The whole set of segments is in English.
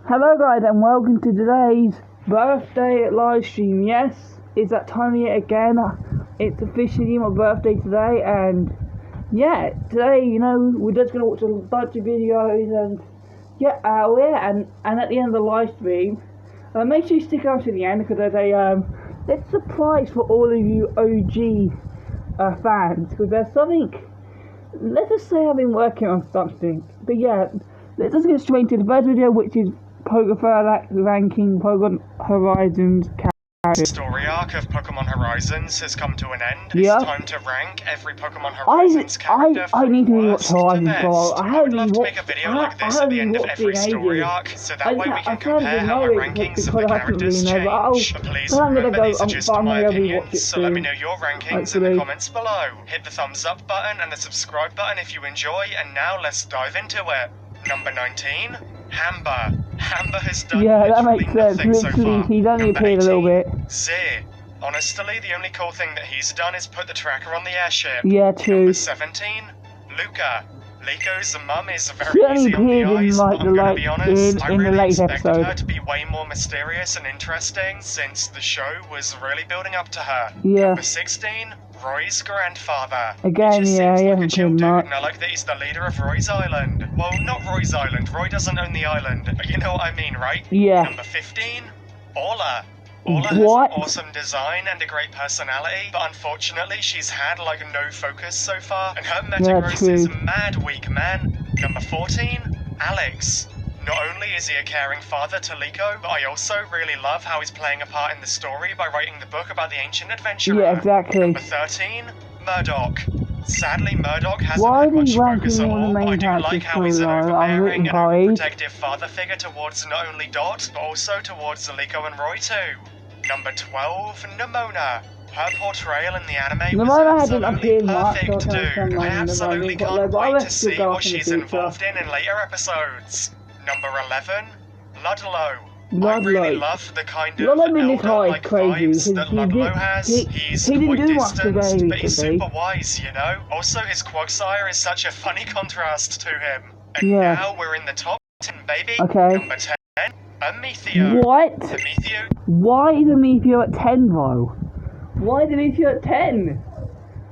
Hello guys and welcome to today's birthday live stream. Yes, it's that time of year again. It's officially my birthday today, and yeah, today, we're just going to watch a bunch of videos and get out here, and at the end of the live stream, make sure you stick out to the end because there's a surprise for all of you OG fans, because there's something. Let's just say I've been working on something, but yeah, let's just get straight into the first video, which is Pokemon ranking Pokemon Horizons characters. The story arc of Pokemon Horizons has come to an end. Yeah. It's time to rank every Pokemon Horizons character I need to watch from worst to Horizons, best. I would love to make a watched- video like this at the end of every story arc, so that way we can compare how our rankings of the characters change. But please remember, these are just my opinions, so let me know your rankings in the comments below. Hit the thumbs up button and the subscribe button if you enjoy, and now let's dive into it. Number 19, Hamber. Hamber has done that makes sense. nothing so Literally, far. he's only Number appeared a little 18, bit. Zir. Honestly, the only cool thing that he's done is put the tracker on the airship. Yeah, true. Number 17, Luca. Lico's mum is very She only easy on the appeared in, eyes, like, but I'm gonna be in honest, I the really latest expected episode. her to be way more mysterious and interesting since the show was really building up to her. Yeah. Number 16, Roy's grandfather. Again, He just yeah, seems he like a hasn't chill been dude, much. and I like that he's the leader of Roy's Island. Well, not Roy's Island. Roy doesn't own the island, but you know what I mean, right? Yeah. Number 15, Orla. Orla has What? an awesome design and a great personality, but unfortunately she's had like no focus so far, and her Metagross is true. mad weak, man. Number 14, Alex. Not only is he a caring father to Liko, but I also really love how he's playing a part in the story by writing the book about the ancient adventurer. Yeah, exactly. Number 13, Murdoch. Sadly, Murdoch hasn't Why had is much he ranking focus at one of the all, but I main do like characters how he's an so low? I'm overbearing rooting and for it. overprotective father figure towards not only Dot, but also towards Liko and Roy too. Number 12, Nimona. Her portrayal in the anime Nimona was hasn't absolutely appeared much, perfect, so I can't dude. stand I like absolutely Nimona, can't but I'll wait to let see you go what off in the she's future. involved in later episodes. Number 11, Ludlow. I really Ludlow. love the kind of Ludlow in this high is elder-like crazy, vibes that he Ludlow did- has. he He's didn't quite do much distanced, today but he's recently. super wise, you know? Also, his Quagsire is such a funny contrast to him. And Yeah. now we're in the top 10, baby. Okay. Number 10, Ametheo. What? Ametheo Why is Ametheo at 10 though? Why is Ametheo at 10?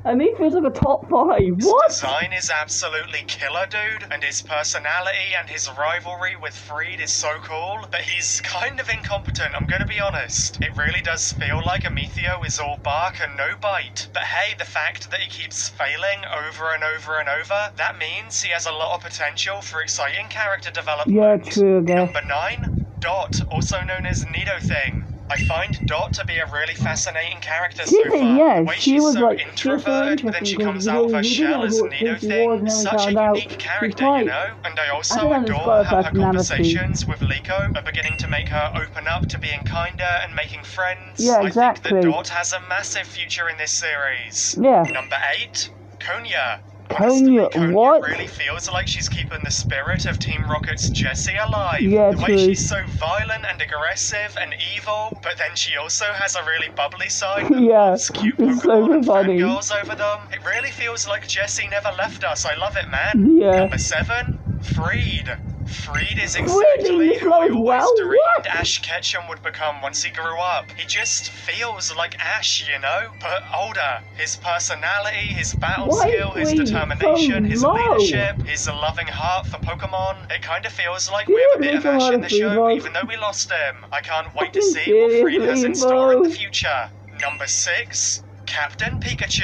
Ametheo's like a top 5. His What? design is absolutely killer, dude, and his personality and his rivalry with Freed is so cool, but he's kind of incompetent, I'm gonna be honest. It really does feel like Ametheo is all bark and no bite. But hey, the fact that he keeps failing over and over and over, that means he has a lot of potential for exciting character development. Yeah, true, I guess. Number 9, Dot, also known as Nidothing. I find Dot to be a really fascinating character so far. Yeah, The way she she's was so like, introverted, but then she comes out of her shell as Nidothing. Such a unique character, you know? And I also adore how her conversations with Liko are beginning to make her open up to being kinder and making friends. Yeah, I exactly. think that Dot has a massive future in this series. Yeah. Number 8, Konya. Konya, Honestly, what? really feels like she's keeping the spirit of Team Rocket's Jessie alive. Yeah, the way true. she's so violent and aggressive and evil, but then she also has a really bubbly side that Yeah, loves cute it's Pokemon so and funny. fangirls over them. It really feels like Jessie never left us. I love it, man. Yeah. Number 7, Freed. Freed is Freed exactly is who I like, always well, dreamed what? Ash Ketchum would become once he grew up. He just feels like Ash, you know? But older. His personality, his battle Why is skill, his Freed determination, so his low? leadership, his loving heart for Pokemon. It kind of feels like we Yeah, have a bit of there's a Ash lot in of the show, Freed, even though we lost him. I can't wait to Fucking see what Freed has in seriously, store in the bro. future. Number 6, Captain Pikachu.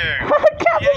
Captain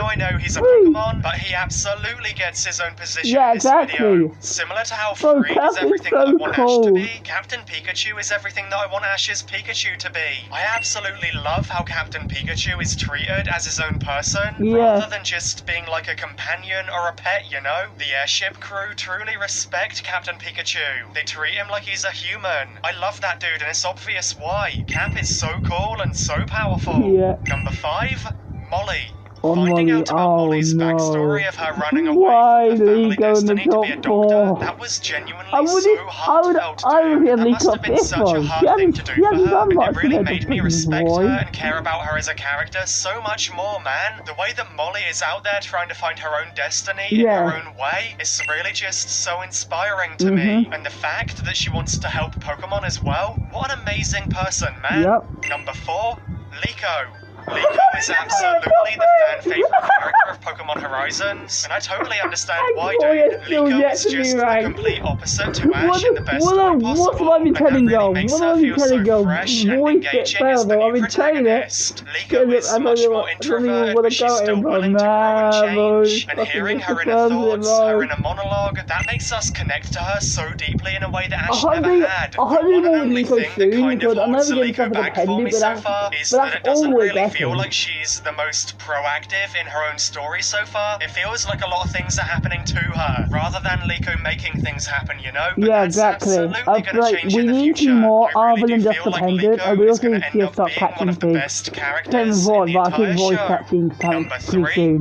I know, he's a Pokemon, but he absolutely gets his own position Yeah, in this exactly. video. Similar to how Bro, Freed is Captain's everything so that I want Ash to cool. be, Captain Pikachu is everything that I want Ash's Pikachu to be. I absolutely love how Captain Pikachu is treated as his own person, Yeah. rather than just being like a companion or a pet, you know? The airship crew truly respect Captain Pikachu. They treat him like he's a human. I love that dude, and it's obvious why. Cap is so cool and so powerful. Yeah. Number 5, Molly. Finding out about Molly's backstory of her running away from her family destiny to be a doctor, that was genuinely so heartfelt to do. That must have been such a hard thing to do for her, and it really made me respect her and care about her as a character so much more, man. The way that Molly is out there trying to find her own destiny in her own way is really just so inspiring to me. And the fact that she wants to help Pokemon as well, what an amazing person, man. Number 4, Liko. Liko is absolutely the fan-favorite character of Pokemon Horizons, and I totally understand why, dude. Liko is just the complete opposite to Ash in the best way possible, and that really makes her feel so fresh and engaging as the new protagonist. Liko is much more introverted, but she's still willing to grow and change, and hearing her inner thoughts, her inner monologue, that makes us connect to her so deeply in a way that Ash never had. The one and only thing that kind of holds Liko back for me so far is that it doesn't really feel like she's the most proactive in her own story so far. It feels like a lot of things are happening to her, rather than Liko making things happen, you know? But that's absolutely going to change in the future. I really do feel like Liko is going to end up being one of the best characters in the entire show. Number 3.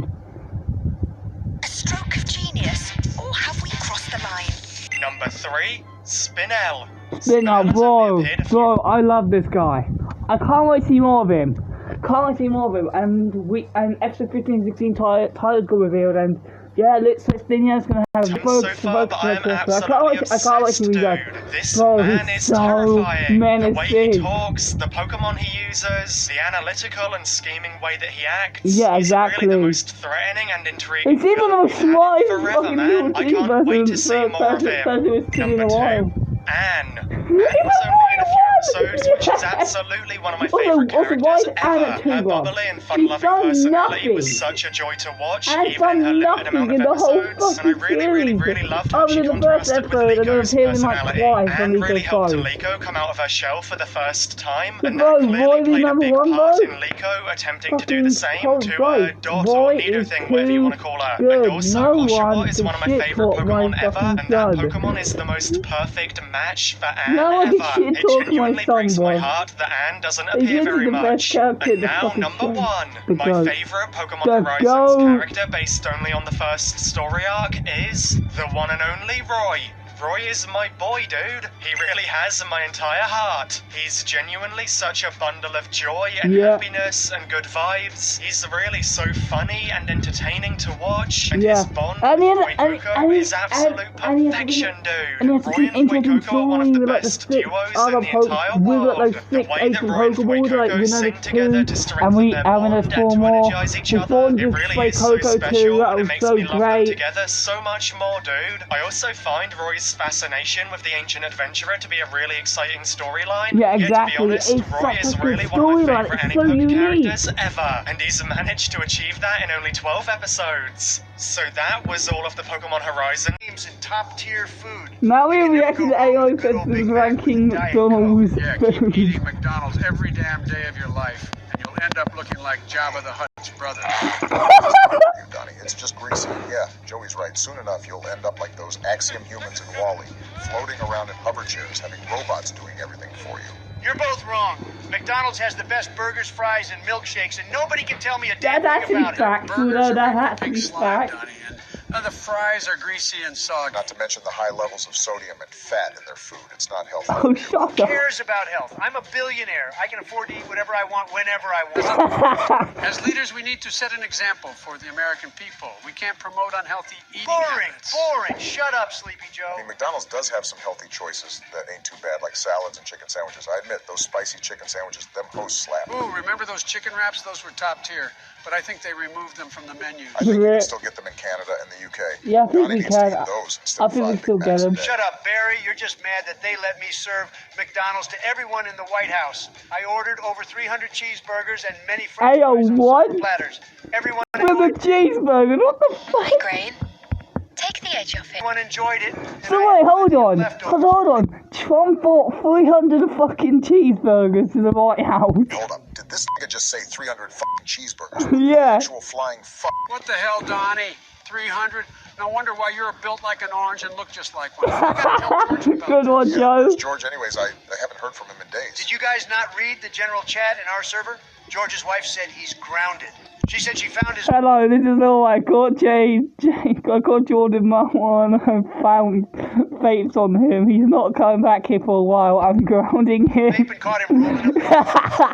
A stroke of genius, or have we crossed the line? Number 3, Spinel. Spinel, bro, I love this guy. I can't wait to see more of him. And episode 15 and 16 titles got revealed, and yeah, looks like Spinel's gonna have a so far, but I am absolutely obsessed, dude. This man is so terrifying. menacing. The way he talks, the Pokemon he uses, the analytical and scheming way that he acts. Yeah, exactly. He's really the most threatening and intriguing. He's even the most smartest forever, man. I can't wait to see more of him. Number 2, Anne. Anne was only in a few episodes, which is absolutely one of my favourite characters ever. Her bubbly and fun-loving personality was such a joy to watch, even in her limited amount of episodes, and I really loved how she contrasted with Liko's personality. Anne really helped Liko come out of her shell for the first time, and that clearly played a big part in Liko attempting to do the same to her Dot or Nido thing, whatever you want to call her. And also, Oshawott is one of my favourite Pokemon ever, and that Pokemon is the most perfect match for Anne ever. It genuinely breaks my heart that Anne doesn't appear very much. And now, number 1, my favourite Pokemon Horizons character based only on the first story arc is the one and only Roy. Roy is my boy, dude. He really has my entire heart. He's genuinely such a bundle of joy and happiness and good vibes. He's really so funny and entertaining to watch, and his bond with Fuecoco is absolute perfection, dude. Roy and Fuecoco are one of the best duos in the entire world. The way that Roy and Fuecoco sing together to strengthen their bond and to energize each other, it really is so special, and it makes me love them together so much more, dude. I also find Roy's fascination with the ancient adventurer to be a really exciting storyline. Yeah, exactly. To be honest, Roy is really one of my favourite anime characters ever, and he's managed to achieve that in only 12 episodes. So that was all of the Pokemon Horizon. Games and top-tier food. Now we're reacting to AI Festival's ranking McDonald's Yeah, keep eating McDonald's every damn day of your life, and you'll end up looking like Jabba the Hutt's brother. Donnie, it's just greasy. Yeah, Joey's right. Soon enough, you'll end up like those Axiom humans in WALL-E, floating around in hover chairs, having robots doing everything for you. You're both wrong. McDonald's has the best burgers, fries, and milkshakes, and nobody can tell me a damn thing about it. Burgers are big slime, Donnie, and the fries are greasy and soggy. Not to mention the high levels of sodium and fat in their food. It's not healthy. Oh, shut Who up. cares about health? I'm a billionaire. I can afford to eat whatever I want whenever I want. As leaders, we need to set an example for the American people. We can't promote unhealthy eating Boring, habits. boring. Shut up, Sleepy Joe. I mean, McDonald's does have some healthy choices that ain't too bad, like salads and chicken sandwiches. I admit, those spicy chicken sandwiches, them hosts slap. Ooh, remember those chicken wraps? Those were top tier, but I think they removed them from the menu. I think you can still get them in Canada and the UK. Yeah, I think Donnie we needs to can. eat those instead I of think we 5 still Big get Macs a them. day. Shut up, Barry. You're just mad that they let me serve McDonald's to everyone in the White House. I ordered over 300 cheeseburgers and many french fries on what? silver platters. Everyone With a cheeseburger, what the fuck? Migraine. Take the edge off it. Everyone enjoyed it. So wait, hold on. Trump bought 300 fucking cheeseburgers to the White House. Hold up. Did this nigga just say 300 fucking cheeseburgers? Yeah. Actual flying fuck. What the hell, Donnie? 300? No wonder why you're built like an orange and look just like one. I gotta tell George about Good one, Yeah, Joe. where's George, anyways, I haven't heard from him in days. Did you guys not read the general chat in our server? George's wife said he's grounded. She said she found his... Hello, this is Lil. I caught I caught Jordan Marwan and found vapes on him. He's not coming back here for a while. I'm grounding him. Vape and caught him rolling up.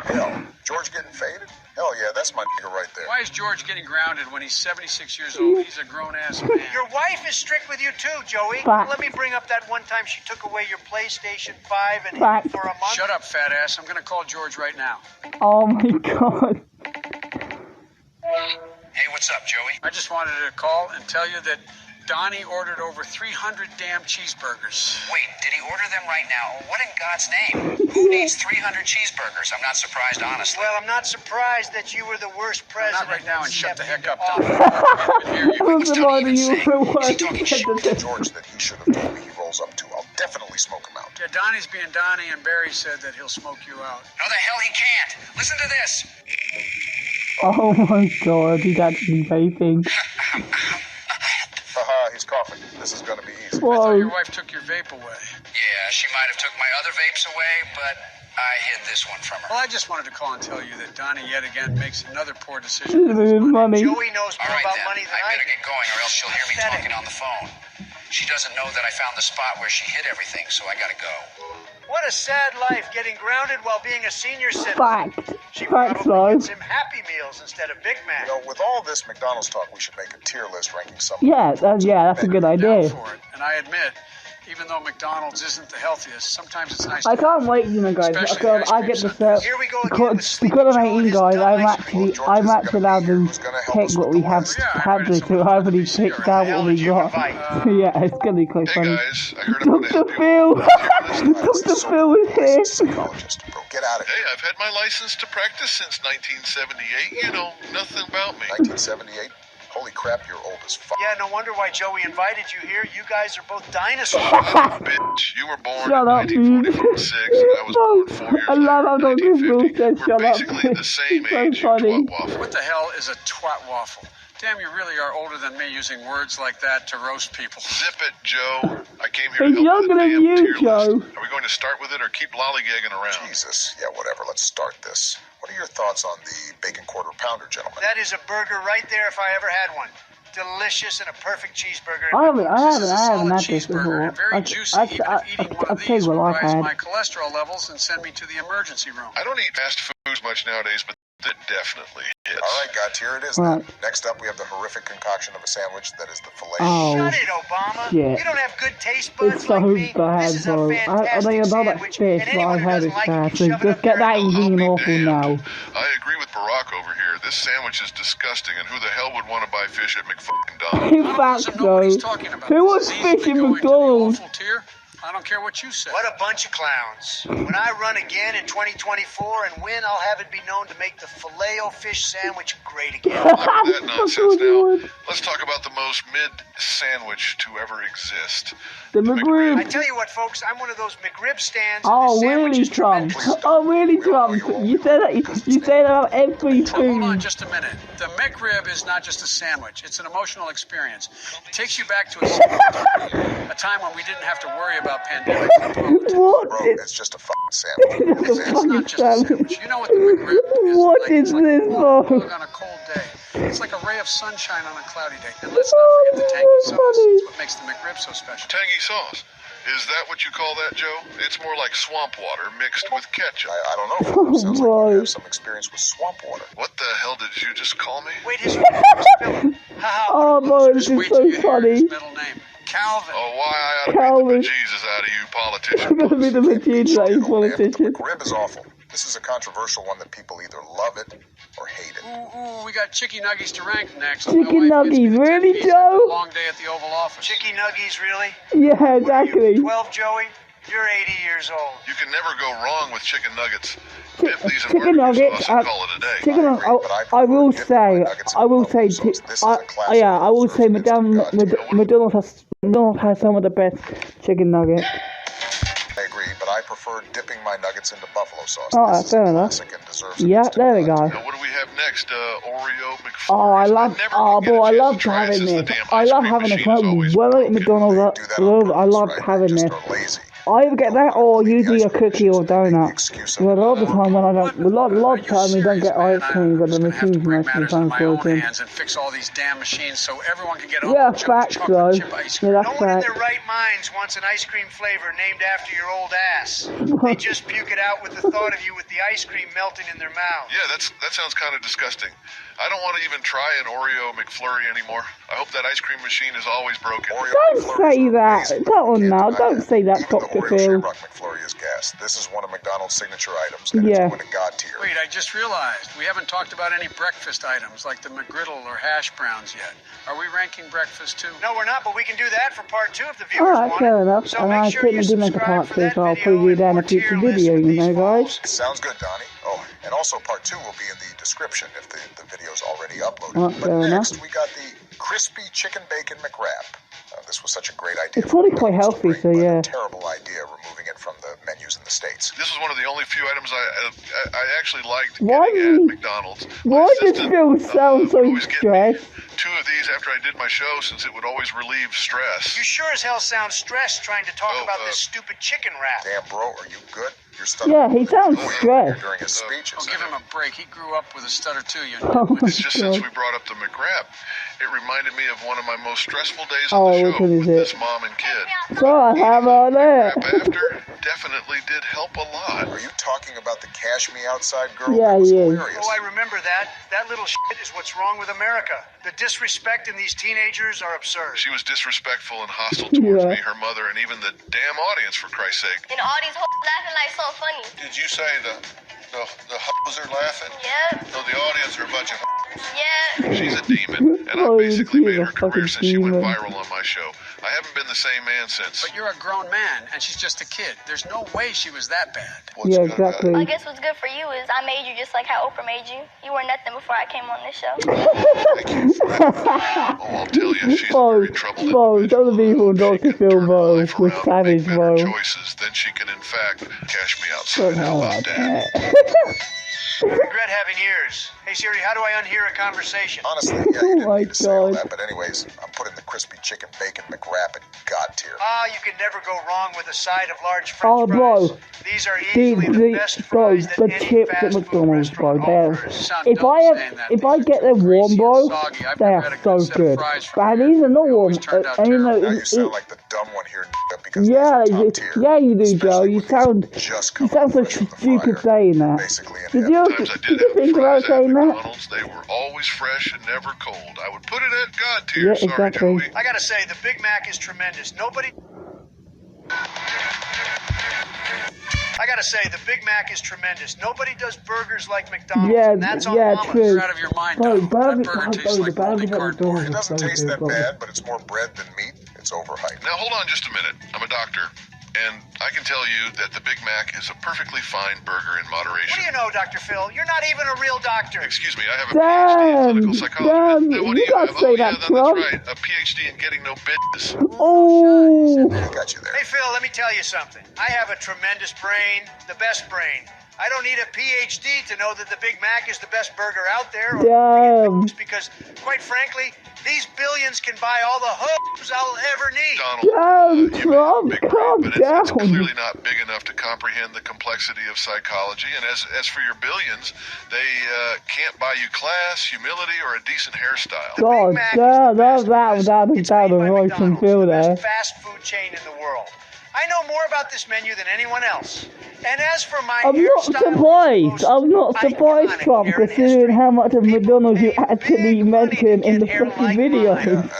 Hell, George getting faded? Hell yeah, that's my nigga right there. Why is George getting grounded when he's 76 years old? He's a grown-ass man. Your wife is strict with you too, Joey. Fact. Let me bring up that one time she took away your PlayStation 5 and hid Fact. it for a month. Shut up, fat ass. I'm going to call George right now. Oh my god. Hey, what's up, Joey? I just wanted to call and tell you that Donnie ordered over 300 damn cheeseburgers. Wait, did he order them right now? What in God's name? Who needs 300 cheeseburgers? I'm not surprised, honestly. Well, I'm not surprised that you were the worst president. Not right now and shut the heck up, Donnie. I was reminding you of the Is he talking shit? George that he should have told me he rolls up to. I'll definitely smoke him out. Yeah, Donnie's being Donnie, and Barry said that he'll smoke you out. No, the hell he can't. Listen to this. Oh my god, he's actually vaping. Haha, he's coughing. This is gonna be easy. I thought your Whoa. wife took your vape away. Yeah, she might have took my other vapes away, but I hid this one from her. Well, I just wanted to call and tell you that Donnie yet again makes another poor decision. This is money. Joey knows All more right, about then. money than I I better do. get going, or else she'll hear me Pathetic. talking on the phone. She doesn't know that I found the spot where she hid everything, so I gotta go. What a sad life, getting grounded while being a senior citizen. Fact. She Facts, probably though. gets him Happy Meals instead of Big Mac. You know, with all this McDonald's talk, we should make a tier list ranking some. Yeah, that's a good Down idea. for it. And I admit, even though McDonald's isn't the healthiest, sometimes it's nice I to can't wait, you know, guys. Especially Because ice I cream get the sundaes. set. Here we go again with Because Sleepy I'm Joe and 18, his guys, dumb I'm ice cream. actually allowed to pick what we have had this, so I already picked out what we got. Yeah, it's gonna be quite Hey funny. guys, I heard I'm gonna Dr. help you. Phil! This Dr. is so Phil is here! psychologist, bro. Get out of Hey, here. I've had my license to practice since 1978. You know, nothing about me. 1978. Holy crap, you're old as fuck. Yeah, no wonder why Joey invited you here. You guys are both dinosaurs. Bitch, you were born Shut up, in dude. 1946, and I was born 4 years I love how later, Dr. Phil 1950. says We're shut up. basically the same It's so age, you funny. twat waffle. What the hell is a twat waffle? Damn, you really are older than me using words like that to roast people. Zip it, Joe. I came here He's to help with younger the than damn you, tier Joe. list. Are we going to start with it or keep lollygagging around? Jesus. Yeah, whatever. Let's start this. What are your thoughts on the bacon quarter pounder, gentlemen? That is a burger right there if I ever had one. Delicious and a perfect cheeseburger. I haven't This is a had solid this cheeseburger before. and very juicy. Even if eating one I'll of tell these you would what I've rise had. my cholesterol levels and send me to the emergency room. I don't eat fast foods much nowadays, but that definitely hits. All right, guys, here it is Right. then. Next up, we have the horrific concoction of a sandwich that is the filet. Oh, Shut it, Obama. shit. You don't have good taste buds It's so like me. bad, This is a bro. fantastic I know about that sandwich, fish, and but anyone I've who had doesn't it like it bad. can So shove it just up get their that nose. ingredient I'll be awful damned. now. I agree with Barack over here. This sandwich is disgusting, and who the hell would want to buy fish at McFucking In Donald's? fact, Doesn't know what he's though, talking about. who was This is easily fishing going to the McDonald's? awful tier. I don't care what you say. What a bunch of clowns. When I run again in 2024 and win, I'll have it be known to make the Filet-O-Fish sandwich great again. Enough of that That's nonsense what you now. want. Let's talk about the most mid sandwich to ever exist. The I McRib. tell you what, folks, I'm one of those McRib stands. Oh, and this sandwich really, is Trump? tremendous. Oh, really, Trump? You say that. You say that about every Well, hold on food. just a minute. The McRib is not just a sandwich. It's an emotional experience. It takes you back to a time when we didn't have to worry about pandemics. What? Bro, it's just a fucking sandwich. It's a It's fucking not just a sandwich. sandwich. You know what the McRib is What like? is It's like this, a warm bro? dog on a cold day. It's like a ray of sunshine on a cloudy day. And let's not forget the tangy sauce. It's what makes the McRib so special. Tangy sauce. Is that what you call that, Joe? It's more like swamp water mixed with ketchup. I don't know. Phil. Sounds like Bro. you have some experience with swamp water. What the hell did you just call me? Wait, his name is Philip. Haha, Oh, bro, this Just is wait till so you hear funny. his middle name. Calvin. Oh, why I ought to Calvin. beat the bejesus out of you I'm politicians. gonna be the machine that is Oh, man, but the politician. McRib is awful. This is a controversial one that people either love it or hate it. Ooh, we got chicky nuggies to rank next. Chicken My wife gets nuggies, me the really, 10 piece Joe? after a long day at the Oval Office. Chicky Nuggies, really? Yeah, exactly. 12, Joey? You're 80 years old. You can never go wrong with chicken nuggets. Dip these in Chicken barbecue nuggets. sauce and call it a day. Chicken I agree, nuggets. but I I prefer will dipping say. my nuggets in I will buffalo say. sauce. This is a classic Yeah, I will say. served instant McDonald's has some of the best chicken nuggets. I agree, but I prefer dipping my nuggets into buffalo sauce. Oh, This is fair a enough. classic and deserves an Yeah, instant there we cut. go. Now, what do we have next? Oreo McFlurries. Oh, I love. never Oh, get a boy, I chance love to try it having since the this. damn I ice love cream having this. machine is always Well, at broken. McDonald's, They do that on I purpose, love right? having They this. just are lazy. I either get that or usually a cookie or donut. But a lot of the time when I don't, a lot of the time we don't get ice cream, but the machines most of the time broken. And fix all these damn machines so everyone can get Yeah, facts though. Yeah, No that's one in facts. their right minds wants an ice cream flavor named after your old ass. They just puke it out with the thought of you with the ice cream melting in their mouth. Yeah, that sounds kind of disgusting. I don't want to even try an Oreo McFlurry anymore. I hope that ice cream machine is always broken. Don't say that. Come on now, don't say that, Even the Dr. Oreo Phil. Shamrock McFlurry is gas. This is one of McDonald's signature items, and Yeah. it's going to God tier. Wait, I just realized we haven't talked about any breakfast items like the McGriddle or hash browns yet. Are we ranking breakfast too? No, we're not, but we can do that for part 2 if the viewers Alright, want fair it. enough. So And make I sure couldn't you do make a subscribe part for 2, that so I'll video put you and down a more future tier lists video, with you these know, guys. falls. Sounds good, Donnie. Oh, and also part 2 will be in the description if the video's already uploaded. Well, But fair next, enough. we got the crispy chicken bacon McWrap. This was such a great idea. It's probably for quite McDonald's to healthy, bring, so but yeah. a terrible idea removing it from the menus in the States. This is one of the only few items I actually liked Why getting do at you- McDonald's. Why My does assistant, Phil sound would so always get me stressed? 2 of these after I did my show since it would always relieve stress. You sure as hell sound stressed trying to talk Oh, about this stupid chicken wrap. Damn, bro, are you good? You're stuttering. Yeah, he sounds stressed. During his Oh, speeches. give him a break. He grew up with a stutter too, you Oh know. my It's just since god. we brought up the McWrap, it reminded me of one of my most stressful days Oh, on the which show one is with it? this mom and kid. So I have on McWrap it. after definitely did help a lot. Are you talking about the Cash Me Outside girl? Yeah, That was he is. hilarious. Oh, I remember that. That little shit is what's wrong with America. The disrespect in these teenagers are absurd. She was disrespectful and hostile towards Yeah. me, her mother, and even the damn audience, for Christ's sake. And all these hoes laughing like so funny. Did you say the hoes are laughing? Yep, So the audience are a bunch of yeah. She's a demon, and I Oh, basically she's made a her career fucking since she went demon. viral on my show. I haven't been the same man since. But you're a grown man, and she's just a kid. There's no way she was that bad. What's Yeah, good about it? exactly. I guess what's good for you is I made you just like how Oprah made you. You were nothing before I came on this show. Thank you for that. Oh, I'll tell you, she's a very troubled Bro, some of the people individual. Dr. If she can Phil, turn her bro, life was around and savage, make better bro. choices, then she can, in fact, cash me outside. How Somehow about like that? that. I regret having ears. Hey Siri, how do I unhear a conversation? Honestly, yeah, you Oh didn't my need to say all God. that. But anyways, I'm putting the crispy chicken bacon McWrap at God tier. Ah, you can never go wrong with a side of large Oh, French bro. fries. These are Dude, easily the best bro, fries that the any chips at fast food McDonald's, bro, restaurant they're... offers. Sound If dumb I saying that. if I These are get them too warm, greasy and bro, soggy. I've they never are had a so good set of good. fries from But here. these are not They warm. always turned out And you know, Now you sound it, like the dumb one here, because yeah, these are top you, tier. yeah, you do, Joe. Especially You with these sound just you coming sound so fresh from the stupid fryer, saying that. basically in Did heaven. you Times I did did you have think fries about at saying that? McDonald's. They were always fresh and never cold. I would put it at God tier. Yeah, Sorry, exactly. Joey. I gotta say, the Big Mac is tremendous. I gotta say, the Big Mac is tremendous. Nobody does burgers like McDonald's, Yeah, and that's on yeah, Mama. true. You're out of your mind, Bro, Donald. burger, That burger oh, tastes bro, like the moldy burgers at cardboard. It McDonald's doesn't are so taste good, that bro. bad, but it's more bread than meat. It's overhyped. Now, hold on just a minute. I'm a doctor, and I can tell you that the Big Mac is a perfectly fine burger in What moderation. do you know, Dr. Phil? You're not even a real doctor. Excuse me, I have a PhD in clinical psychology. Damn, Now, what you do you gotta have? say Oh, yeah, that, that's Trump. right. A PhD in getting no bitches. Oh, I got you there. Hey, Phil, let me tell you something. I have a tremendous brain, the best brain. I don't need a PhD to know that the Big Mac is the best burger out there. damn. Because, quite frankly, these billions can buy all the hoes I'll ever need. Donald, Damn, you may have a Trump, big calm brain, but it's down. clearly not big enough to comprehend the complexity of psychology. And as for your billions, they can't buy you class, humility, or a decent hairstyle. God, Big Mac is damn, the best that because it's made by right from McDonald's, Phil the there. best fast food chain in the world. I know more about this menu than anyone else. And as for my I'm not hairstyle, surprised. I'm not iconic surprised, Trump, hair in considering history. how much of People McDonald's you pay actually big money to mentioned in the get hair fucking like video. mine. And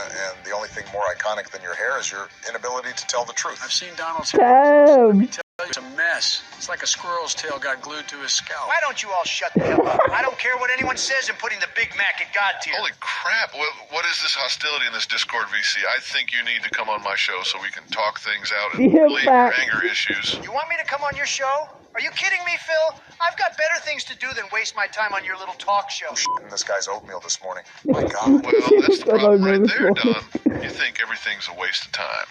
the only thing more iconic than your hair is your inability to tell the truth. I've seen Donald's hair. Let me Damn. tell you, it's a mess. It's like a squirrel's tail got glued to his scalp. Why don't you all shut the hell up? I don't care what anyone says in putting the Big Mac at God tier. Holy crap, what is this hostility in this Discord, VC? I think you need to come on my show so we can talk things out and Yeah, relieve your facts. anger issues. You want me to come on your show? Are you kidding me, Phil? I've got better things to do than waste my time on your little talk show. In this guy's oatmeal this morning. My God. Well, that's the problem right there, Don. Don. You think everything's a waste of time.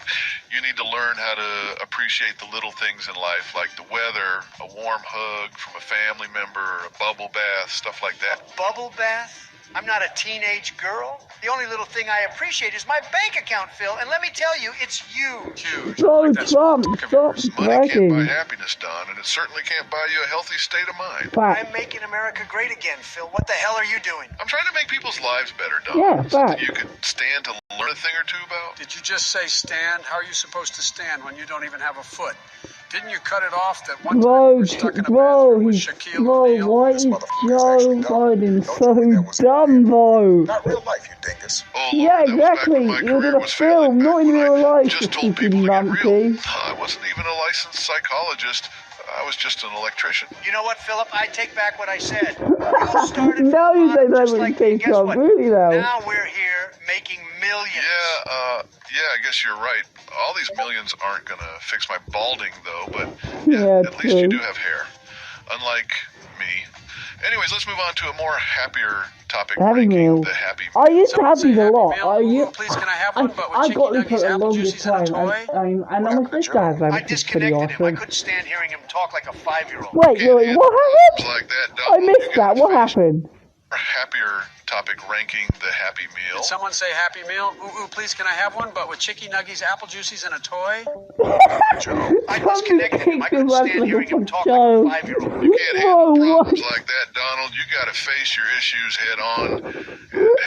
You need to learn how to appreciate the little things in life, like the weather, a warm hug from a family member, a bubble bath, stuff like that. Bubble bath? I'm not a teenage girl. The only little thing I appreciate is my bank account, Phil. And let me tell you, it's huge. Huge. Donald Like that Trump, small talk of stop yours. Money can't buy bragging. happiness, Don, and it certainly can't buy you a healthy state of mind. Fact. I'm making America great again, Phil. What the hell are you doing? I'm trying to make people's lives better, Don. Yeah, Something fact. you could stand to learn a thing or two about. Did you just say stand? How are you supposed to stand when you don't even have a foot? Didn't you cut it off that one time you Bro, were stuck in a bro, bathroom with he's, Shaquille bro, O'Neal? why This is motherfucker is Joe actually dumb. Biden No, so Joey, that was dumb, bro? Not real life, you dingus. Oh, Lord, Yeah, that was back exactly. when my You're career in a was failing, film, back not in when real I life, just you told stupid people to get real. numpty. I wasn't even a licensed psychologist. I was just an electrician. You know what, Philip? I take back what I said. You started from Now the you say bottom that just when like you me. say Guess Trump, what? really though. Now we're here making millions. Yeah, I guess you're right. All these millions aren't gonna fix my balding, though, but Yeah, at least you true. do have hair. Unlike me. Anyways, let's move on to a more happier topic, Happy ranking Meal. the Happy I Meal. used to have these a Happy lot. Meal. I Ooh, used, please, can I have one, but with I chicken got this nuggets, for the apple longest juices, and a time. toy? And I'm a sister has them, I which is pretty disconnected him. I awesome. couldn't stand hearing him talk like a 5-year-old. Wait, Can't wait, handle what problems happened? like that, I Donald. missed You that. get What faced happened? a happier topic ranking the Happy Meal. Did someone say Happy Meal? Ooh, please, can I have one, but with chicken nuggets, apple juices, and a toy? Joe. I disconnected him. I couldn't stand hearing him talk like a 5-year-old. You can't handle Whoa, problems what? like that, Donald. You gotta face your issues head on and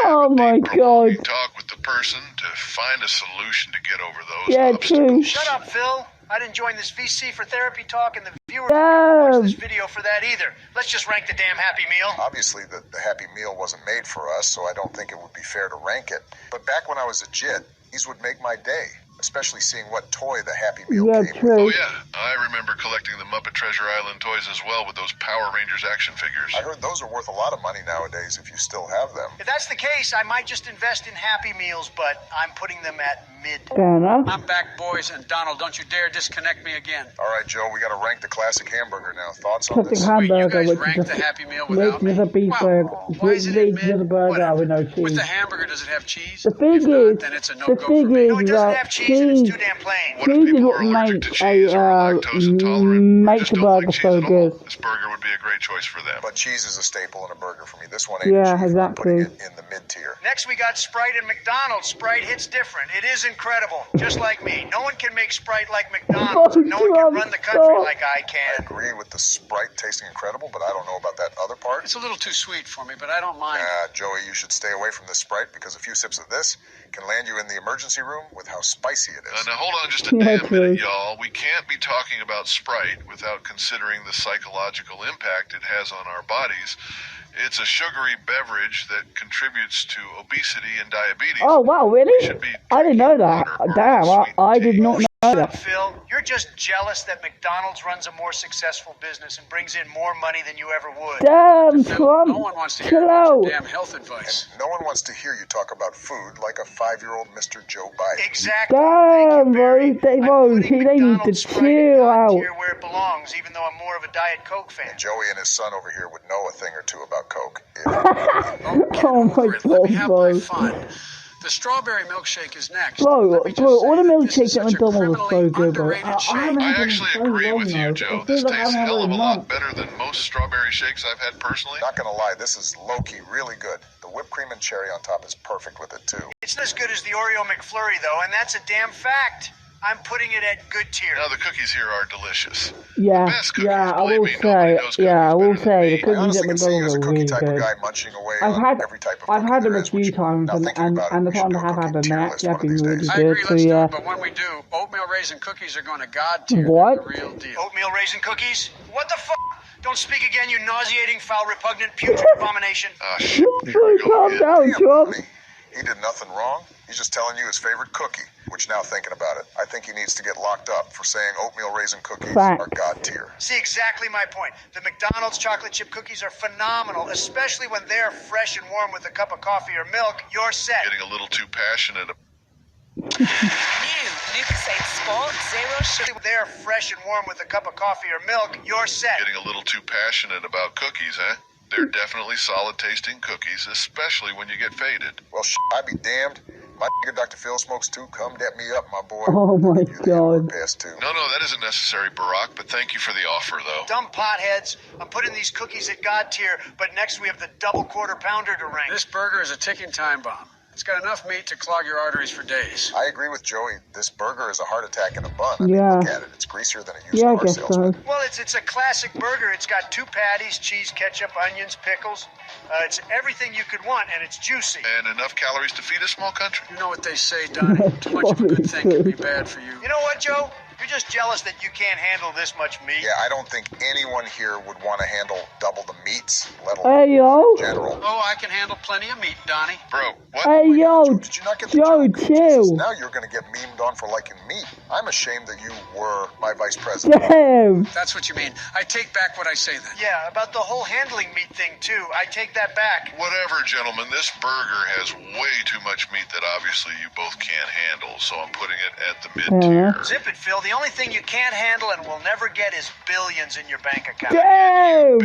Oh have a my deep, prolonging God. talk with the person to find a solution to get over those Yeah, obstacles. true. Shut up, Phil. I didn't join this VC for therapy talk, and the viewers Damn. didn't watch this video for that either. Let's just rank the damn Happy Meal. Obviously, the Happy Meal wasn't made for us, so I don't think it would be fair to rank it. But back when I was a jit, these would make my day, especially seeing what toy the Happy Meal Yeah, came with. true. Oh yeah, I remember collecting the Muppet Treasure Island toys as well with those Power Rangers action figures. I heard those are worth a lot of money nowadays if you still have them. If that's the case, I might just invest in Happy Meals, but I'm putting them at mid. Fair enough. I'm back, boys, and Donald, don't you dare disconnect me again. All right, Joe, we got to rank the classic hamburger now. Thoughts on Classic this? Wait, you hamburger, guys which rank is the just Happy Meal without me? with a beef burger. Why is it in mid? With a burger Whatever. with no With cheese. the hamburger, does it have cheese? The thing If not, is, then it's a the no-go for thing me. No, it is doesn't that have cheese, and it's cheese, too damn plain. What if cheese is people what are allergic makes to cheese or lactose intolerant or makes just the don't burger like cheese so at all? good. This burger would be a great choice for them. But cheese is a staple in a burger for me. This one ain't Yeah, cheese. I'm putting exactly. it in the mid tier. Next, we got Sprite and McDonald's. Sprite hits different. It is incredible. Just like me. No one can make Sprite like McDonald's. No one can run the country like I I can. agree with the Sprite tasting incredible, but I don't know about that other part. It's a little too sweet for me, but I don't mind. Joey, you should stay away from the Sprite because a few sips of this can land you in the emergency room with how spicy it is. Now hold on just a Yeah, damn true. minute, y'all. We can't be talking about Sprite without considering the psychological impact it has on our bodies. It's a sugary beverage that contributes to obesity and diabetes. Oh wow, really? Should be I didn't know that. water or Damn, sweet I tea. did not know Shut up, that. Phil. You're just jealous that McDonald's runs a more successful business and brings in more money than you ever would. Damn, Phil, Trump, no one wants to hear chill about out. your damn health advice. No one wants to hear you talk about food like a 5-year-old Mr. Joe Biden. Exactly. Damn, Thank you, Barry. bro, I'm bro, putting they need to McDonald's Sprite in chill God out. tier where it belongs, even though I'm more of a Diet Coke fan. Joey and his son over here would know a thing or two about Coke. Oh my Over it. Let me God, have bro. my fun. The strawberry milkshake is next. Bro, Let me just bro, say all the that this milkshakes is at such a McDonald's are so criminally good, bro. underrated shake. haven't I had them actually in so agree long with now. you, It Joe. feels This like I tastes a haven't hell had of it a in lot months. better than most strawberry shakes I've had personally. Not gonna lie, this is low-key really good. The whipped cream and cherry on top is perfect with it too. It's not as good as the Oreo McFlurry, though, and that's a damn fact. I'm putting it at good tier. Now the cookies here are delicious. Yeah, best cookies, yeah, I believe will me, nobody say, knows yeah, I cookies will better say, than the me. I cookies at honestly can see you as McDonald's a are cookie really type of good. guy munching away I've on had, every type of I've cookie had them there a is, few which, times, now and thinking about it, the we should times do I a have had cookie them, they tier actually list have one of been these really days. I good. agree, So let's do yeah, it, but when we do, oatmeal raisin cookies are going to God tier. What? They're the real deal. Oatmeal raisin cookies? What the fuck? Don't speak again, you nauseating, foul, repugnant, putrid abomination. Ah, shit. Here bro, we go calm again. down, Damn, Trump. buddy. He did nothing wrong. He's just telling you his favorite cookie, which now thinking about it, I think he needs to get locked up for saying oatmeal raisin cookies Fact. are God tier. See, exactly my point. The McDonald's chocolate chip cookies are phenomenal, especially when they're fresh and warm with a cup of coffee or milk. You're set. Getting a little too passionate. New Lucasade Sport Zero Sugar. They're fresh and warm with a cup of coffee or milk. You're set. Getting a little too passionate about cookies, huh? They're definitely solid tasting cookies, especially when you get faded. Well, I'd be damned. My nigga Dr. Phil smokes too. Come dap me up, my boy. Oh my You're the god. pass too. No, that isn't necessary, Barack, but thank you for the offer, though. Dumb potheads. I'm putting these cookies at God tier, but next we have the double quarter pounder to rank. This burger is a ticking time bomb. It's got enough meat to clog your arteries for days. I agree with Joey. This burger is a heart attack in a bun. I mean, Yeah. look at it. It's greasier than a used Yeah, I car guess salesman. so. Well, it's a classic burger. It's got 2 patties, cheese, ketchup, onions, pickles. It's everything you could want, and it's juicy. And enough calories to feed a small country. You know what they say, Donnie? Too much of a good thing can be bad for you. You know what, Joe? You're just jealous that you can't handle this much meat. Yeah, I don't think anyone here would want to handle double the meats, let alone Hey yo. in general. Oh, I can handle plenty of meat, Donnie. Bro, what? Hey yo. Joe, did you not get the Joe, joke? Jesus, chill. now you're going to get memed on for liking meat. I'm ashamed that you were my vice president. Damn. That's what you mean. I take back what I say then. Yeah, about the whole handling meat thing, too. I take that back. Whatever, gentlemen. This burger has way too much meat that obviously you both can't handle, so I'm putting it at the mid-tier. Zip it, Phil. The only thing you can't handle and will never get is billions in your bank account. Damn.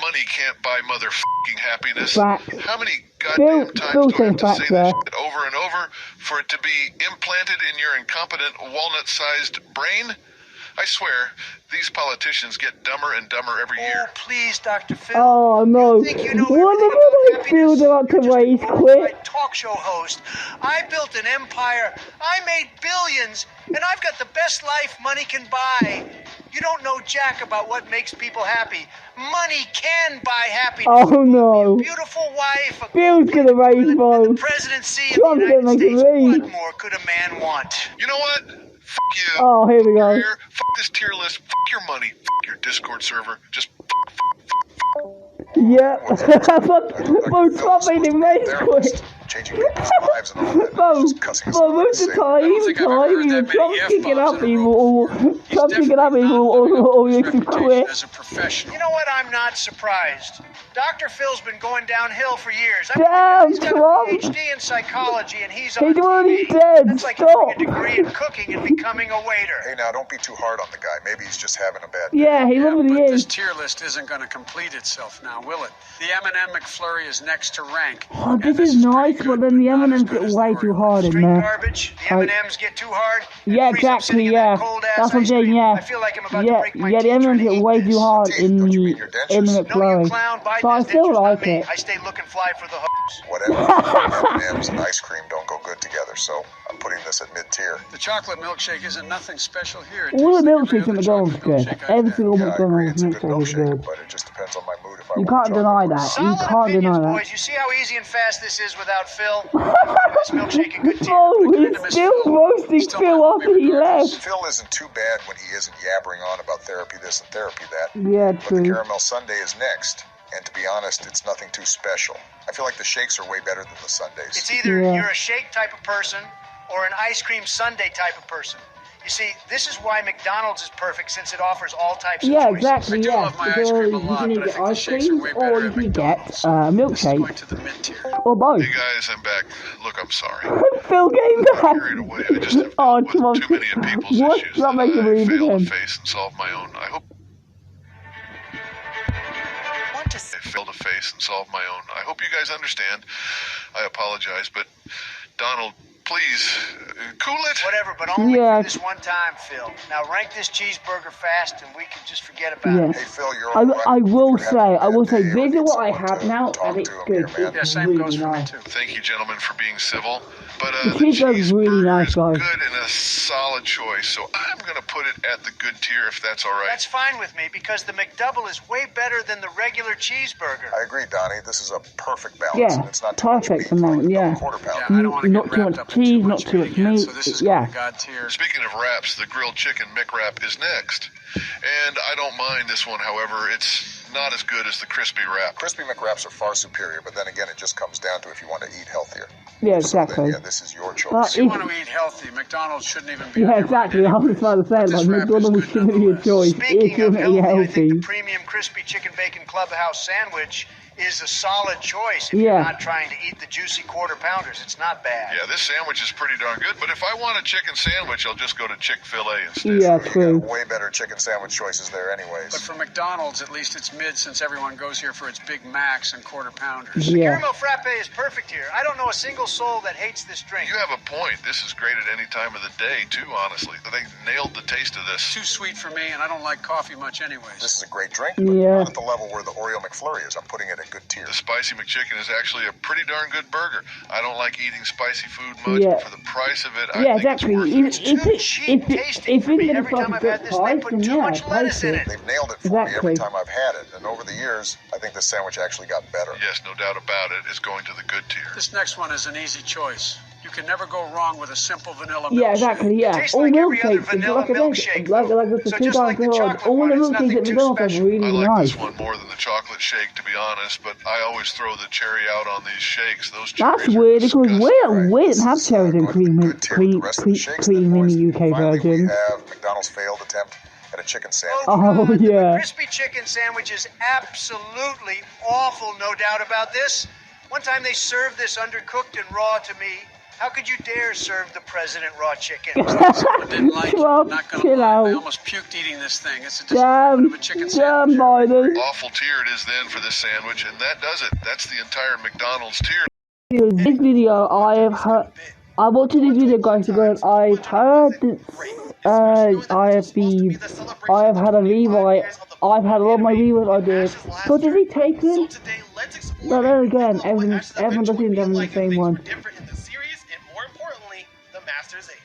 Money can't buy motherfucking happiness. Facts. How many goddamn times do I have to facts say there. this shit over and over for it to be implanted in your incompetent walnut-sized brain? I swear, these politicians get dumber and dumber every year. Oh, please, Dr. Phil. Oh no. You think you know What everything did about I feel happiness? about to You're just a raise bona quit? fide talk show host. I built an empire. I made billions, and I've got the best life money can buy. You don't know jack about what makes people happy. Money can buy happiness. Oh no. Beautiful wife. A Phil's gonna raise the votes. presidency of Trump's the gonna United make it States. raise. What more could a man want? You know what? Fuck you. Oh, here we go. Career, fuck this tier list. Fuck your money. Fuck your Discord server. Just Yeah. Fuck. Trump made him raise quit. Changing people's lives and all that. Bro, Just cussing us bro, out most of the insane. time, don't think I've ever heard either that many Trump's kicking F-bombs up in a people, row. or Trump's kicking up people, or he makes him quit. As a professional. You know what? I'm not surprised. Dr. Phil's been going downhill for years. Damn, he's got a Trump. PhD in psychology, and he's He's on already TV. dead. That's like Stop. having a degree in cooking and becoming a waiter. Hey, now, don't be too hard on the guy. Maybe he's just having a bad day. Yeah, he Yeah, really but this is. tier list isn't going to complete itself now, will it? The M&M McFlurry is next to rank. Oh, this And is nice, pretty but good, then the not as M&Ms good get as way the too Oreos. hard in Straight there. garbage. The M&Ms get too hard. and Yeah, freeze up exactly, sitting in yeah. that cold-ass That's what I'm ice saying, cream. yeah. I feel like I'm about to Yeah, break my yeah, the teeth trying M&Ms to get eat way this. too hard Teeth, in don't you the mean your dentures? the No, you McFlurry. clown. Biden But I has still dentures, like not me. it. I stay looking fly for the hooks. Whatever. M&M's and ice cream don't go good together, so I'm putting this at mid-tier. The chocolate milkshake isn't nothing special here. It All the tastes like milkshakes every at other McDonald's is chocolate good. milkshake I've Every had. single Yeah, I agree. McDonald's It's a good milkshake is milkshake, good. but it just depends on my mood if I You want can't chocolate deny or that. not. You Solid can't opinions, deny that. boys. You see how easy and fast this is without Phil? This milkshake a good tier. Oh, Kinda he's miss still Phil. roasting Still Phil my after he regardless. left. Phil isn't too bad when he isn't yabbering on about therapy this and therapy that. Yeah, But the true. caramel sundae is next, and to be honest, it's nothing too special. I feel like the shakes are way better than the sundaes. It's either Yeah. you're a shake type of person or an ice cream sundae type of person. You see, this is why McDonald's is perfect, since it offers all types of Yeah, choices. exactly, I do yeah. love my ice Because cream a you lot, can but I either get think the ice shakes are cream way or better you at can get McDonald's. This is going milkshake to the mid-tier. or both. Hey guys, I'm back. Look, I'm sorry. Phil came Carried back. away. I just have Oh, dealt with come on. too many of people's What's issues that that making I me fail to again? face and solve my own. I hope Want to I fail to face and solve my own. I hope you guys understand. I apologize, but Donald, please, cool it. Whatever, but only Yeah. for this one time, Phil. Now rank this cheeseburger fast, and we can just forget about Yeah. it. Hey Phil, you're I, all right. I will If you're having say, a I will bad say, day or this is need what I someone have to now, talk and it's to, I'm good. here, man. Yeah, It's same really goes for me, nice. too. Thank you, gentlemen, for being civil. But The the cheeseburger's really cheeseburger nice, is guys. good and a solid choice, so I'm going to put it at the good tier if that's all right. That's fine with me, because the McDouble is way better than the regular cheeseburger. I agree, Donnie. This is a perfect balance. Yeah, and it's not too much perfect meat, amount, like a yeah. quarter Yeah, pound. I don't want to Not get too wrapped much up in cheese, too not much too meat much again, meat, so this is yeah. going to God tier. Speaking of wraps, the grilled chicken McWrap is next. And I don't mind this one, however, it's not as good as the crispy wrap. Crispy McWraps are far superior, but then again, it just comes down to if you want to eat healthier. Yeah, So then, exactly. yeah, this is your choice. But If you if, want to eat healthy, McDonald's shouldn't even be yeah, on your exactly. mind I was about to say, But this like, wrap is McDonald's good shouldn't be a nonetheless. choice if Speaking you of want to eat healthy, I think healthy. the premium crispy chicken bacon clubhouse sandwich is a solid choice if you're not trying to eat the juicy quarter pounders. It's not bad. Yeah, this sandwich is pretty darn good, but if I want a chicken sandwich, I'll just go to Chick-fil-A instead. Yeah, You true. got way better chicken sandwich choices there anyways. But for McDonald's, at least it's mid since everyone goes here for its Big Macs and quarter pounders. The Yeah. caramel frappe is perfect here. I don't know a single soul that hates this drink. You have a point. This is great at any time of the day, too, honestly. They nailed the taste of this. Too sweet for me, and I don't like coffee much anyways. This is a great drink, but Yeah. not at the level where the Oreo McFlurry is. I'm putting it at good tier. The Spicy McChicken is actually a pretty darn good burger. I don't like eating spicy food much, Yeah. but for the price of it, I Yeah, think exactly. it's worth If it. it's in the Every time I've had this, they price, put then too yeah, much lettuce take in it. it. They've nailed it for me every Exactly. time I've had it, and over the years, I think this sandwich actually got better. Yes, no doubt about it. It's going to the good tier. This next one is an easy choice. You can never go wrong with a simple vanilla Yeah, milkshake. exactly, yeah. Tastes All like every other milkshakes, vanilla like milkshake, like though. the So two just like the times chocolate all one, the it's milkshakes nothing at too McDonald's are special. really I like nice. this one more than the chocolate shake, to be honest, but I always throw the cherry out on these shakes. Those That's cherries are weird because disgusting. we didn't have cherries and Going to the cream good tier with the rest of the shakes then, in boys. the UK Finally, version. we have McDonald's failed attempt at a chicken sandwich. Oh, God, yeah. The crispy chicken sandwich is absolutely awful, no doubt about this. One time they served this undercooked and raw to me. How could you dare serve the president raw chicken? I didn't like it. Well, I'm not gonna chill lie. I out. almost puked eating this thing. It's a disappointment of a chicken Damn sandwich. boilers. Awful tier it is then for this sandwich, and that does it. That's the entire McDonald's tier. This video I watched this video guys because I've heard that I have had a rewrite. I've had a lot of my rewrites I did. So did he take them? No, there again, everyone does seem to have the same one. Different in the series, and more importantly, the Master's Aid.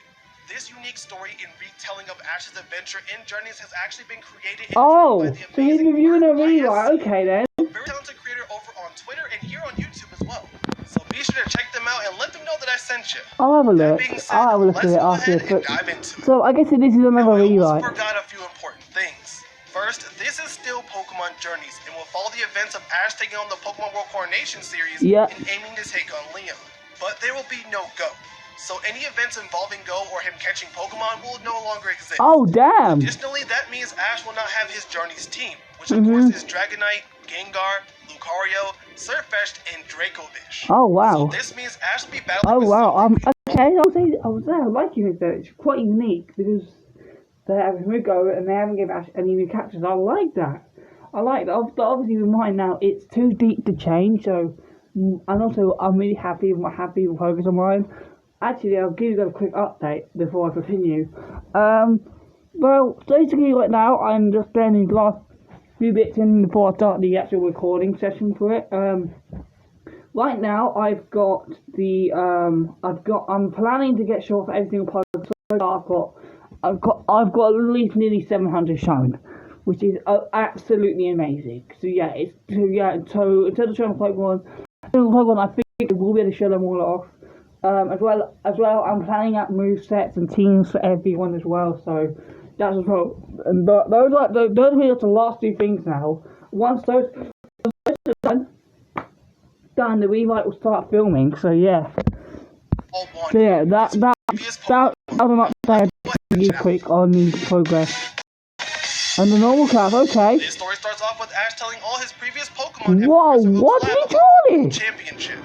This unique story in retelling of Ash's adventure in Journeys has actually been created. And Oh, by the so he's amazing reviewing a Mark rewrite. Myers, Okay then. a very talented creator over on Twitter and here on YouTube as well. So be sure to check them out and let them know that I sent you. I'll have a That look. being said, I'll have a look at let's it go after. ahead and dive into it. So I guess this is another I almost rewrite. forgot a few important things. First, this is still Pokemon Journeys and will follow the events of Ash taking on the Pokemon World Coronation series Yeah. and aiming to take on Leon. But there will be no Go. So any events involving Go or him catching Pokemon will no longer exist. Oh damn! Additionally, that means Ash will not have his Journeys team, which of course is Dragonite, Gengar, Lucario, Surfetch'd, and Dracovish. Oh wow! So this means Ash will be battling Oh with wow! some Okay. I like you that it's quite unique because they have removed Go and they haven't given Ash any new captures. I like that. I like that. Obviously, with mine now, it's too deep to change. So, and also, I'm really happy with focus on mine. Actually, I'll give you a quick update before I continue. Well, basically, right now, I'm just getting these last few bits in before I start the actual recording session for it. Right now, I've got the I'm planning to get short for every single podcast. So I've got at least nearly 700 shown, which is absolutely amazing. So so instead of showing Pokemon, I think we'll be able to show them all off. As well, I'm planning out move sets and teams for everyone as well. So that's as well. And those are the last two things now. Once those are done, the rewrite will start filming. So yeah. So yeah, that was an update really quick on the progress. And the normal class, okay. This story starts off with Ash telling all his previous Pokemon. Whoa, what did he draw this? Championship.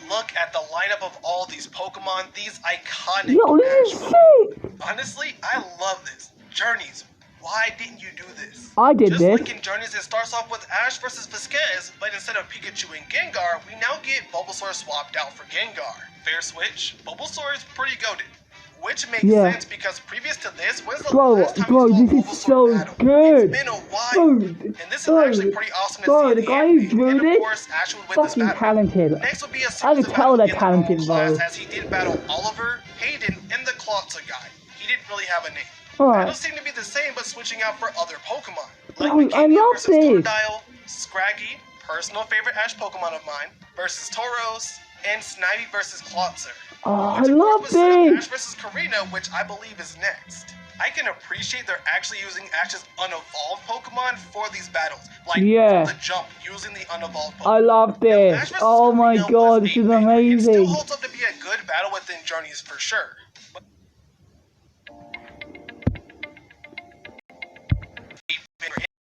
Look at the lineup of all these Pokemon, these iconic Yo, this is Ash sick! Honestly, I love this. Journeys, why didn't you do this? I did Just this. like in Journeys, it starts off with Ash versus Vasquez, but instead of Pikachu and Gengar, we now get Bulbasaur swapped out for Gengar. Fair switch, Bulbasaur is pretty goated. Which makes sense because previous to this, when's the last time bro, you saw this is so battle? good. It's been a while. Dude, And this is actually pretty awesome to see. the guy who drew and of this, course, Ash would win this fucking battle. talented. Next will be a I series can of tell battles they're in the talented, normal class bro. as he did battle Oliver, Hayden, and the Klotza guy. He didn't really have a name. Alright. Battles seem to be the same, but switching out for other Pokemon. Bro, Like I Mechanium love versus this. Totodile, Scraggy, personal favorite Ash Pokemon of mine, versus Tauros, and Snivy versus Klotzer. Oh, I Which, of course, love was set up this. Ash versus Karina, which I believe is next. I can appreciate they're actually using Ash's unevolved Pokemon for these battles. Like, Yeah. from the jump, using the unevolved Pokemon. I love Now, this. Ash versus Oh my Karina god, was this is a banger. It still amazing. holds up to be a good battle within Journeys for sure.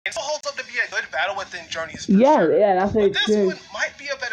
It still holds up to be a good battle within Journeys for sure. Yeah, that's But it this too. one might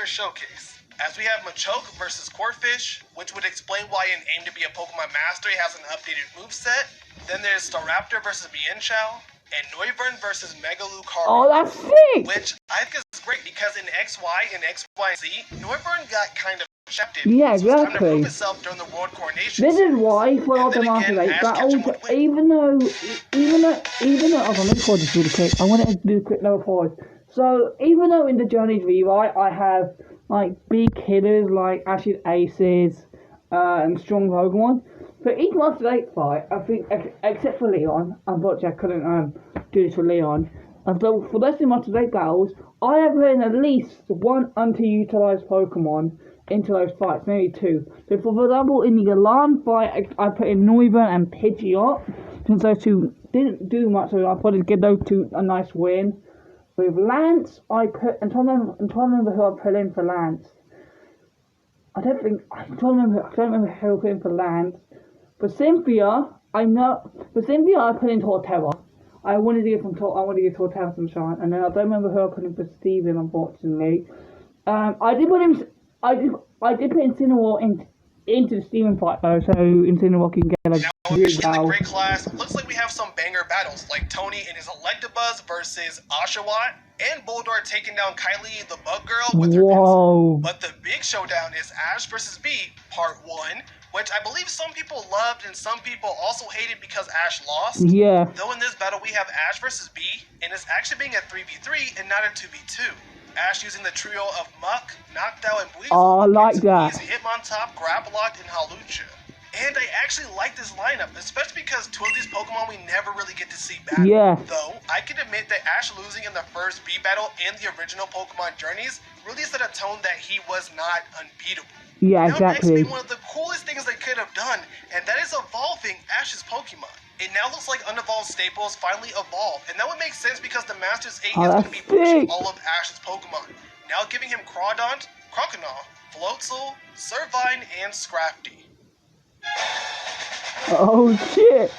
starter showcase. As we have Machoke versus Corphish, which would explain why in Aim to be a Pokemon Master he has an updated moveset. Then there's Staraptor versus Mienshao, and Noivern versus Mega Lucario. Oh, that's sick! Which I think is great because in XY and XYZ, Noivern got kind of shafted. Yeah, So it's time to exactly. prove itself during the World Coronation. This is why for all the Master Race battles, even though, hold on, let me pause this really quick. I want to do a quick little pause. So, even though in the Journeys rewrite, I have, like, big hitters like Ash's Aces, and strong Pokemon, for each Master Race fight, I think, except for Leon, unfortunately I couldn't, do this for Leon, and so for the rest of the Master Race battles, I have put in at least one underutilized Pokemon into those fights, maybe two. So for example, in the alarm fight, I put in Noivern and Pidgeot, since those two didn't do much, so I thought I'd give those two a nice win. With Lance, I'm trying to remember who I put in for Lance. I'm trying to remember who I put in for Lance. For Cynthia, I put in Torterra. I wanted to give Torterra some shine, and then I don't remember who I put in for Steven, unfortunately. I did put Incineroar into the Steven fight though, so Incineroar can get like now, officially in the great class, looks like we have some banger battles, like Tony and his Electabuzz versus Oshawott, and Bulldor taking down Kylie the Bug Girl with her pencil. But the big showdown is Ash versus B, part 1, which I believe some people loved and some people also hated because Ash lost. Yeah. Though in this battle we have Ash versus B, and it's actually being a 3v3 and not a 2v2. Ash using the trio of Muck, Noctowl, and Weasel. Oh, I like that. Easy Hitmontop, Grapploct, and Hawlucha. And I actually like this lineup, especially because two of these Pokemon we never really get to see battle. Yeah. Though, I can admit that Ash losing in the first B battle in the original Pokemon Journeys really set a tone that he was not unbeatable. Yeah, now, exactly. next, one of the coolest things they could have done, and that is evolving Ash's Pokemon. It now looks like unevolved staples finally evolved, and that would make sense because the Masters 8 is going to be pushing all of Ash's Pokemon. Now giving him Crawdont, Croconaw, Floatzel, Servine, and Scrafty. Oh shit!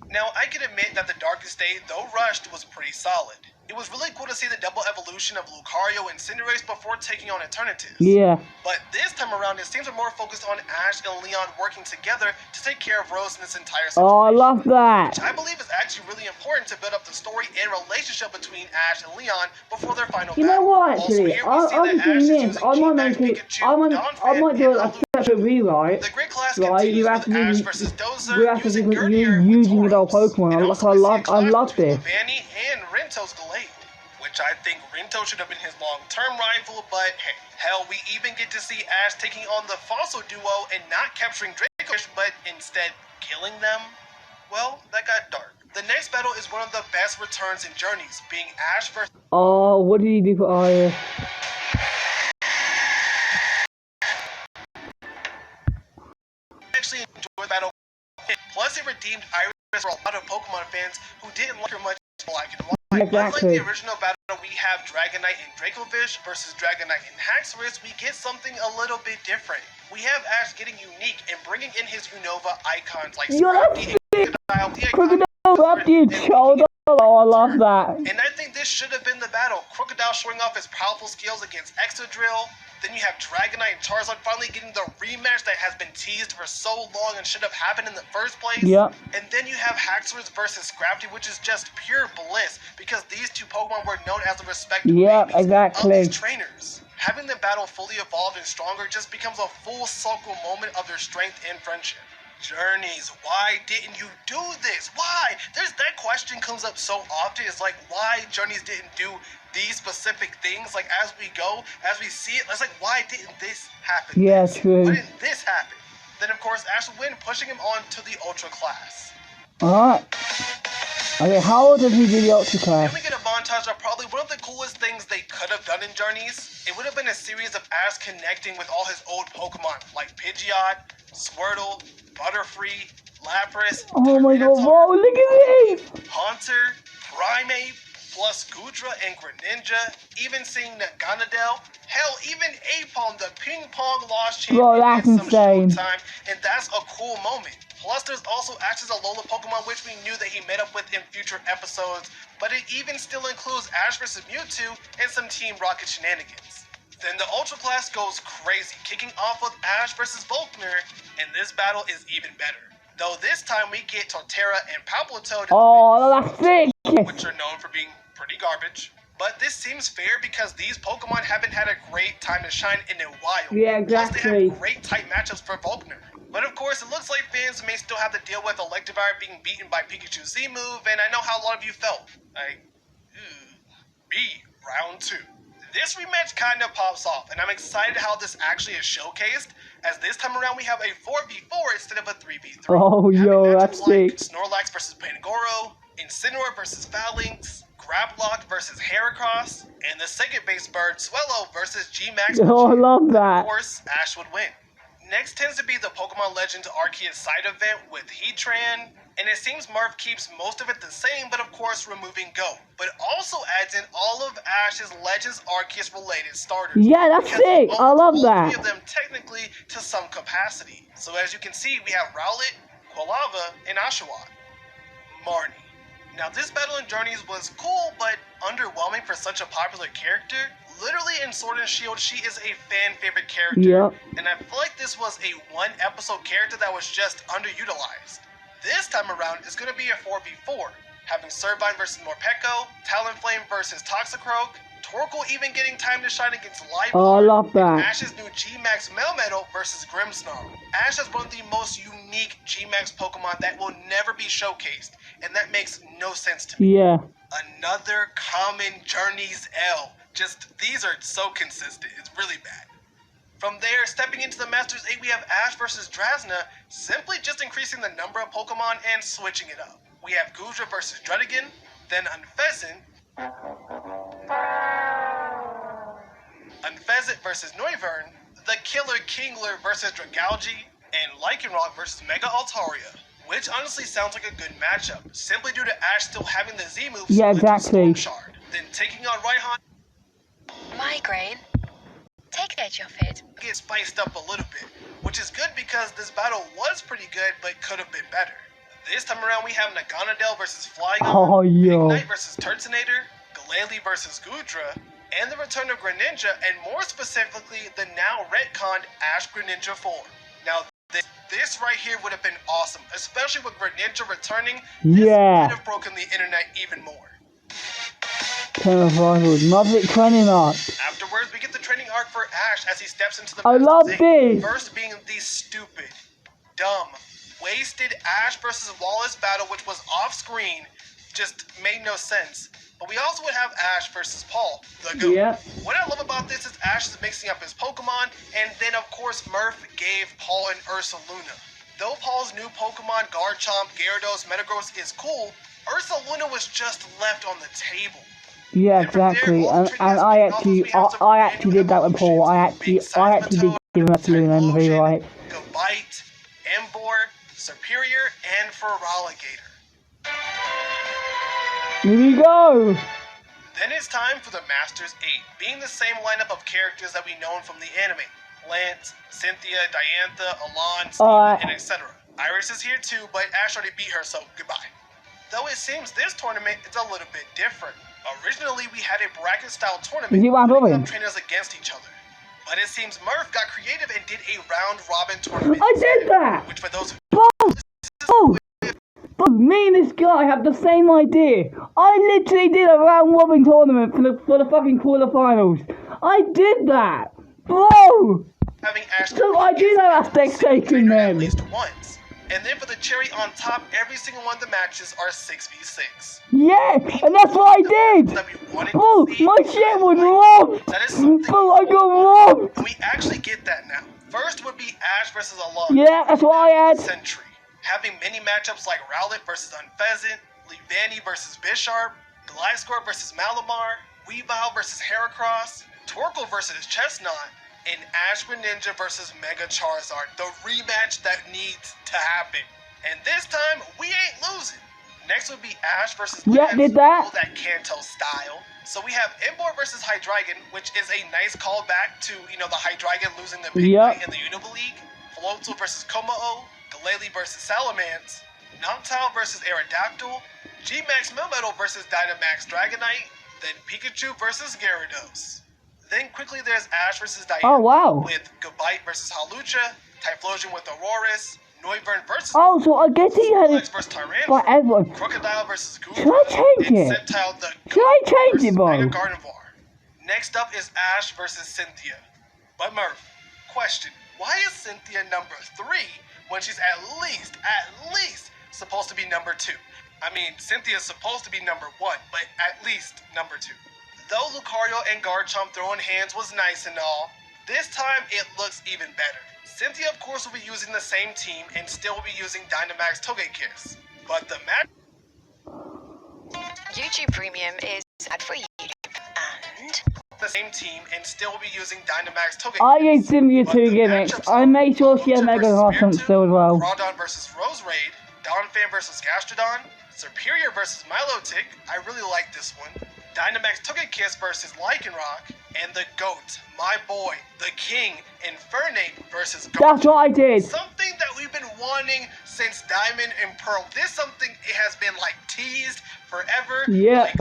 Now, I can admit that the Darkest Day, though rushed, was pretty solid. It was really cool to see the double evolution of Lucario and Cinderace before taking on Eternatus. Yeah. But this time around, it seems more focused on Ash and Leon working together to take care of Rose in this entire situation. Oh, I love that. Which I believe is actually really important to build up the story and relationship between Ash and Leon before their final battle. You know what, actually? I might do a separate rewrite. The great class right, you have to be using the old Pokemon. I love this. Vanny and Rinto's Glade, which I think Rinto should have been his long-term rival, but hey, hell, we even get to see Ash taking on the Fossil duo and not capturing Dracovish, but instead killing them. Well, that got dark. The next battle is one of the best returns in Journeys, being Ash versus... Oh, what did he do for Arya? Actually enjoyed the battle. Plus, it redeemed Iris for a lot of Pokemon fans who didn't like her much black and white. Exactly. Unlike the original battle, we have Dragonite and Dracovish versus Dragonite and Haxorus. We get something a little bit different. We have Ash getting unique and bringing in his Unova icons like Scrafty and Crocodile. Oh, I love that. And I think this should have been the battle. Crocodile showing off his powerful skills against Exodrill. Then you have Dragonite and Charizard finally getting the rematch that has been teased for so long and should have happened in the first place. Yep. And then you have Haxorus versus Scrafty, which is just pure bliss because these two Pokemon were known as the respective of these trainers. Having the battle fully evolved and stronger just becomes a full circle moment of their strength and friendship. Journeys, why didn't you do this? Why? That question comes up so often. It's like, why Journeys didn't do these specific things? Like, as we go, as we see it, it's like, why didn't this happen? Yeah, true. Why didn't this happen? Then, of course, Ash will win, pushing him on to the Ultra class. Alright. Okay, how does he do the Ultra class? Then we get a montage of probably one of the coolest things they could have done in Journeys. It would have been a series of Ash connecting with all his old Pokemon, like Pidgeot, Squirtle, Butterfree, Lapras. Oh my god, whoa, look at this! Haunter, Primeape, plus Goodra and Greninja, even seeing Naganadel, hell, even Apom, the ping pong lost champion. Bro, that's insane. Time, and that's a cool moment. Plus, there's also Ash's Alola Pokemon, which we knew that he met up with in future episodes, but it even still includes Ash vs. Mewtwo and some Team Rocket shenanigans. Then the Ultra Class goes crazy, kicking off with Ash versus Volkner, and this battle is even better. Though this time we get Torterra and Palpitoad, that's sick! which are known for being pretty garbage. But this seems fair because these Pokemon haven't had a great time to shine in a while. Yeah, exactly. Plus they have great tight matchups for Volkner. But of course, it looks like fans may still have to deal with Electivire being beaten by Pikachu's Z-move, and I know how a lot of you felt. Round 2. This rematch kind of pops off, and I'm excited how this actually is showcased, as this time around we have a 4v4 instead of a 3v3. Oh, yo, that's sick. Like Snorlax versus Pangoro, Incineroar versus Phalanx, Grablock versus Heracross, and the second base bird, Swellow versus G-Max. Oh, I love that. Of course, Ash would win. Next tends to be the Pokemon Legends Arceus side event with Heatran, and it seems Murph keeps most of it the same, but of course removing Go. But also adds in all of Ash's Legends Arceus related starters. Yeah, that's sick. I love that. All three of them technically to some capacity. So as you can see, we have Rowlet, Quilava, and Oshawott. Marnie. Now this battle in Journeys was cool, but underwhelming for such a popular character. Literally in Sword and Shield, she is a fan favorite character. Yep. And I feel like this was a one episode character that was just underutilized. This time around, it's going to be a 4v4, having Servine versus Morpeko, Talonflame versus Toxicroak, Torkoal even getting time to shine against Live. Oh, I love that. Ash's new G-Max Melmetal versus Grimmsnarl. Ash has one of the most unique G-Max Pokemon that will never be showcased, and that makes no sense to me. Yeah. Another common Journeys L. Just, these are so consistent, it's really bad. From there, stepping into the Masters 8, we have Ash versus Drasna, simply just increasing the number of Pokemon and switching it up. We have Gudra versus Druddigon, then Unfezant versus Noivern, the Killer Kingler versus Dragalge, and Lycanroc versus Mega Altaria, which honestly sounds like a good matchup, simply due to Ash still having the Z moves. Yeah, exactly. Shard. Then taking on Raihan, Migraine. Take the edge off it. Get spiced up a little bit, which is good because this battle was pretty good, but could have been better. This time around, we have Naganadel versus Flygon, Oh, yo. Ignite versus Turtonator, Glalie versus Gudra, and the return of Greninja, and more specifically, the now retconned Ash Greninja form. Now, this right here would have been awesome, especially with Greninja returning. This might have broken the internet even more. Magic training arc. Afterwards, we get the training arc for Ash as he steps into the I love this. First being the stupid, dumb, wasted Ash versus Wallace battle, which was off screen, just made no sense. But we also would have Ash versus Paul, the GOAT. Yeah. What I love about this is Ash is mixing up his Pokemon, and then of course Murph gave Paul an Ursaluna. Though Paul's new Pokemon, Garchomp, Gyarados, Metagross is cool, Ursaluna was just left on the table. Yeah, exactly. And I actually did that with Paul. I actually did give him a Saloon envy, right? Gabite, Emboar, Superior, and Feraligatr. Here we go! Then it's time for the Masters 8, being the same lineup of characters that we know from the anime. Lance, Cynthia, Diantha, Alon, Steven, and etc. Iris is here too, but Ash already beat her, so goodbye. Though it seems this tournament is a little bit different. Originally, we had a bracket-style tournament putting up trainers against each other. But it seems Murph got creative and did a round-robin tournament. I did that! Which for those But me and this guy have the same idea. I literally did a round-robin tournament for the fucking quarterfinals. I did that! Bro! Having Ash So I do know that's taken then. At least once. And then for the cherry on top, every single one of the matches are 6v6. Yeah, and that's what I did! Bro, my shit was robbed! Bro, I got robbed! And we actually get that now. First would be Ash versus Alon. Yeah, that's what I had. Sentry. Having many matchups like Rowlet versus Unfezant, Leavanny versus Bisharp, Gliscor versus Malamar, Weavile versus Heracross, Torkoal versus Chestnut, and Ash Greninja versus Mega Charizard, the rematch that needs to happen. And this time, we ain't losing. Next would be Ash versus Lance, did that. That Kanto style. So we have Emboar versus Hydreigon, which is a nice callback to, the Hydreigon losing the big fight in the Unova League. Floatzel versus Komao, Glalie versus Salamence, Noctowl versus Aerodactyl, G-Max Melmetal versus Dynamax Dragonite, then Pikachu versus Gyarados. Then quickly there's Ash versus Diana. Oh, wow. With Gabite versus Halucha, Typhlosion with Auroras, Noivern versus... Oh, so I guess he had it forever. Crocodile versus Guru. Should I change it? Should I change it, bro? Next up is Ash versus Cynthia. But Murph, question, why is Cynthia number 3 when she's at least, supposed to be number 2? I mean, Cynthia's supposed to be number 1, but at least number 2. Though Lucario and Garchomp throwing hands was nice and all, this time it looks even better. Cynthia, of course, will be using the same team and still will be using Dynamax Togekiss. But the match... YouTube Premium is ad for YouTube and... the same team and still will be using Dynamax Togekiss. I use Cynthia 2 gimmicks. I made sure she had Mega Garchomp still as well. Groudon versus Roserade, Donphan versus Gastrodon, Serperior versus Milotic. I really like this one. Dynamax Togekiss versus Lycanroc, and the GOAT, my boy, the King, Infernape versus Garchomp. That's what I did. Something that we've been wanting since Diamond and Pearl. This something it has been like teased forever. Yeah.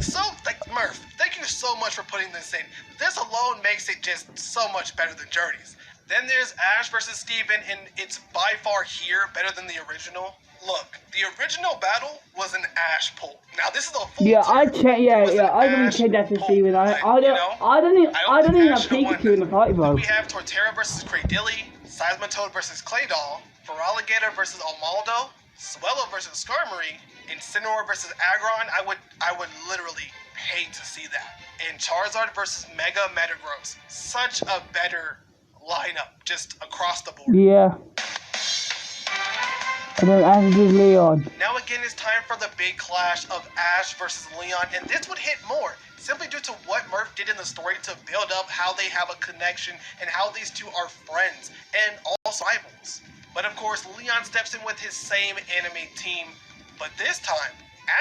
Murph, thank you so much for putting this in. This alone makes it just so much better than Journey's. Then there's Ash versus Steven, and it's by far here better than the original. Look, the original battle was an Ash pull. Now this is a full I don't even check that to Steven. I don't even have Pikachu in the fight, bro. We have Torterra versus Cradilly, Seismitoad versus Claydol, Feraligatr versus Almaldo, Swellow versus Skarmory, Incineroar versus Aggron. I would literally hate to see that. And Charizard versus Mega Metagross. Such a better lineup, just across the board. Yeah. And then Ash versus Leon. Now again, it's time for the big clash of Ash versus Leon, and this would hit more, simply due to what Murph did in the story to build up how they have a connection and how these two are friends and also rivals. But of course, Leon steps in with his same anime team, but this time,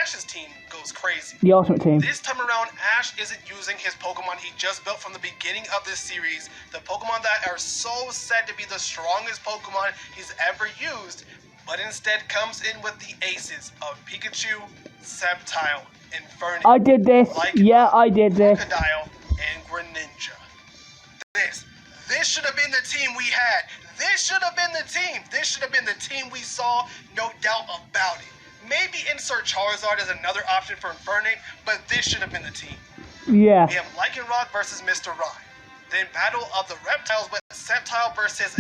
Ash's team goes crazy. The Ultimate Team. This time around, Ash isn't using his Pokemon he just built from the beginning of this series, the Pokemon that are so said to be the strongest Pokemon he's ever used, but instead comes in with the aces of Pikachu, Sceptile, Infernape. I did this. I did this. Crocodile, and Greninja. This should have been the team we had. This should have been the team. This should have been the team we saw, no doubt about it. Maybe insert Charizard as another option for Infernape, but this should have been the team. Yeah. We have Lycanroc versus Mr. Rhyme. Then Battle of the Reptiles with Sceptile versus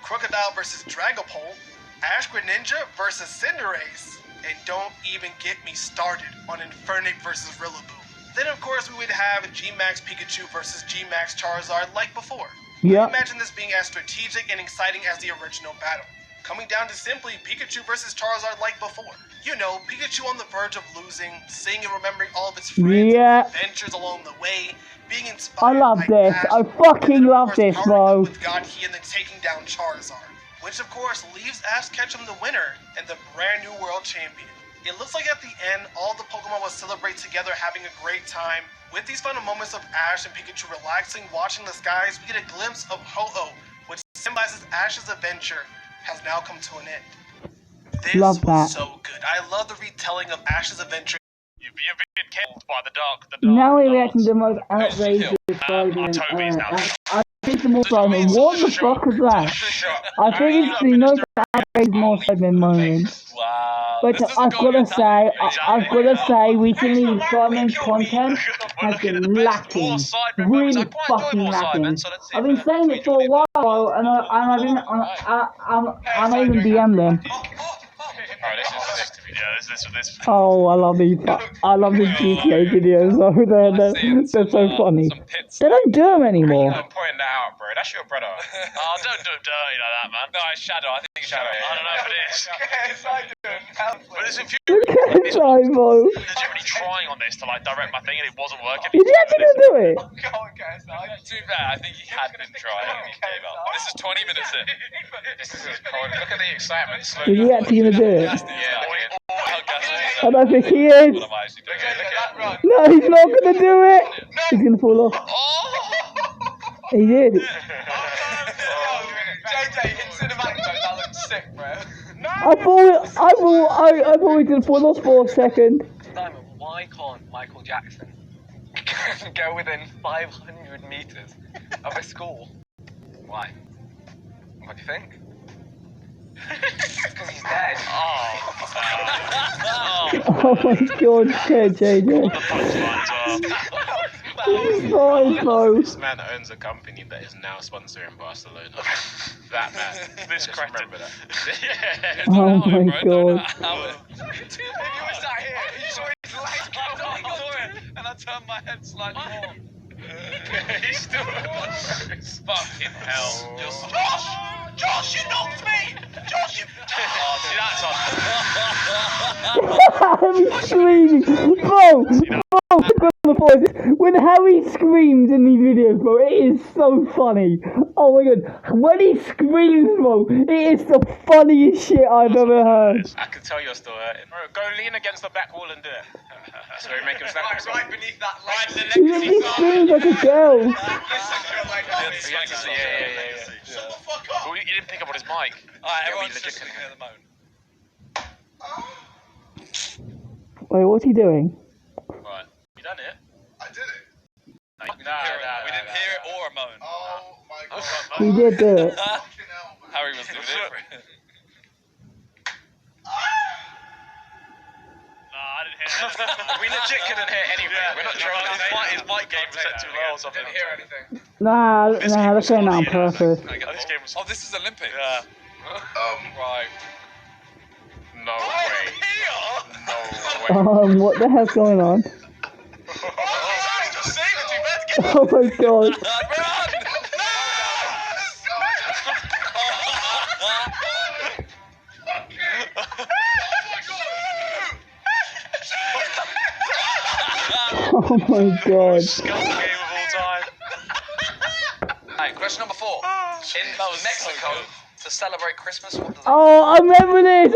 Crocodile versus Dragapult, Ash Greninja versus Cinderace, and don't even get me started on Infernape versus Rillaboom. Then of course we would have G-Max Pikachu versus G-Max Charizard like before. I imagine this being as strategic and exciting as the original battle. Coming down to simply Pikachu versus Charizard like before. You know, Pikachu on the verge of losing, seeing and remembering all of its friends, adventures along the way, being inspired I love this. Ash, I fucking love this, bro. with God Key and then taking down Charizard. Which of course leaves Ash Ketchum the winner and the brand new world champion. It looks like at the end, all the Pokemon will celebrate together having a great time. With these final moments of Ash and Pikachu relaxing, watching the skies, we get a glimpse of Ho-Oh, which symbolizes Ash's adventure has now come to an end. This was so good. I love the retelling of Ash's adventure. You've been killed by the dark. Now we're reacting to the most outrageous Spider-Man. I think the most Spider-Man. What the fuck is that? I think it's the most outrageous more Spider-Man moment. Wow. But I've gotta say, recently the Spider-Man's content has been lacking. Really fucking lacking. I've been saying it for a while, and I even DM'd them. Oh, I love these GTA videos though, they're so funny. They don't do them anymore. I'm pointing that out, bro. That's your brother. Oh, don't do him dirty like that, man. No, it's Shadow. I think it's Shadow. I don't know if it is. But it's infuriating. Legitimately trying on this to like direct my thing and it wasn't working. Is he actually gonna do it? Too bad. I think he had been trying and he gave up. This is 20 minutes in. This is cold. Look at the excitement. Is he actually gonna do it? Yeah. I don't think he is. No, he's not gonna do it. He's gonna fall off. He did. I thought he was gonna fall off for a second. Diamond, why can't Michael Jackson go within 500 meters of a school. Why? What do you think? Because he's dead. Oh my god, JJ. Fine, bro. This man owns a company that is now sponsoring Barcelona. That man. This Just remember that. Yeah. Oh my god. If you were sat here, you saw his legs go on, and I turned my head slightly more. He's still fucking hell. Josh, you knocked me! Josh, you... see, that's Harry screaming! Bro! When Harry screams in these videos, bro, it is so funny. Oh my god. When he screams, bro, it is the funniest shit I've ever heard. I can tell you're still hurting. Bro, go lean against the back wall and do it. So we make him snap himself. right beneath that light. He screams like a girl. Yeah. Shut the fuck up! You didn't pick up on his mic. Alright, everyone's just gonna hear the moan. Wait, what's he doing? Right. You done it? I did it. No, we didn't hear it or a moan. Oh my god. He did do it. Harry was doing it. I didn't hear that. We legit couldn't hear anything. We're not trolling. His mic game was set too low or something. Didn't hear anything. Nah, they're saying that on purpose. This game was... Oh, this is Olympics? Yeah. Right. No way. No way. What the hell's going on? Oh my god. Oh my god. Game of all time. Alright, question number 4. In Mexico, to celebrate Christmas, what does it... Oh, I remember this.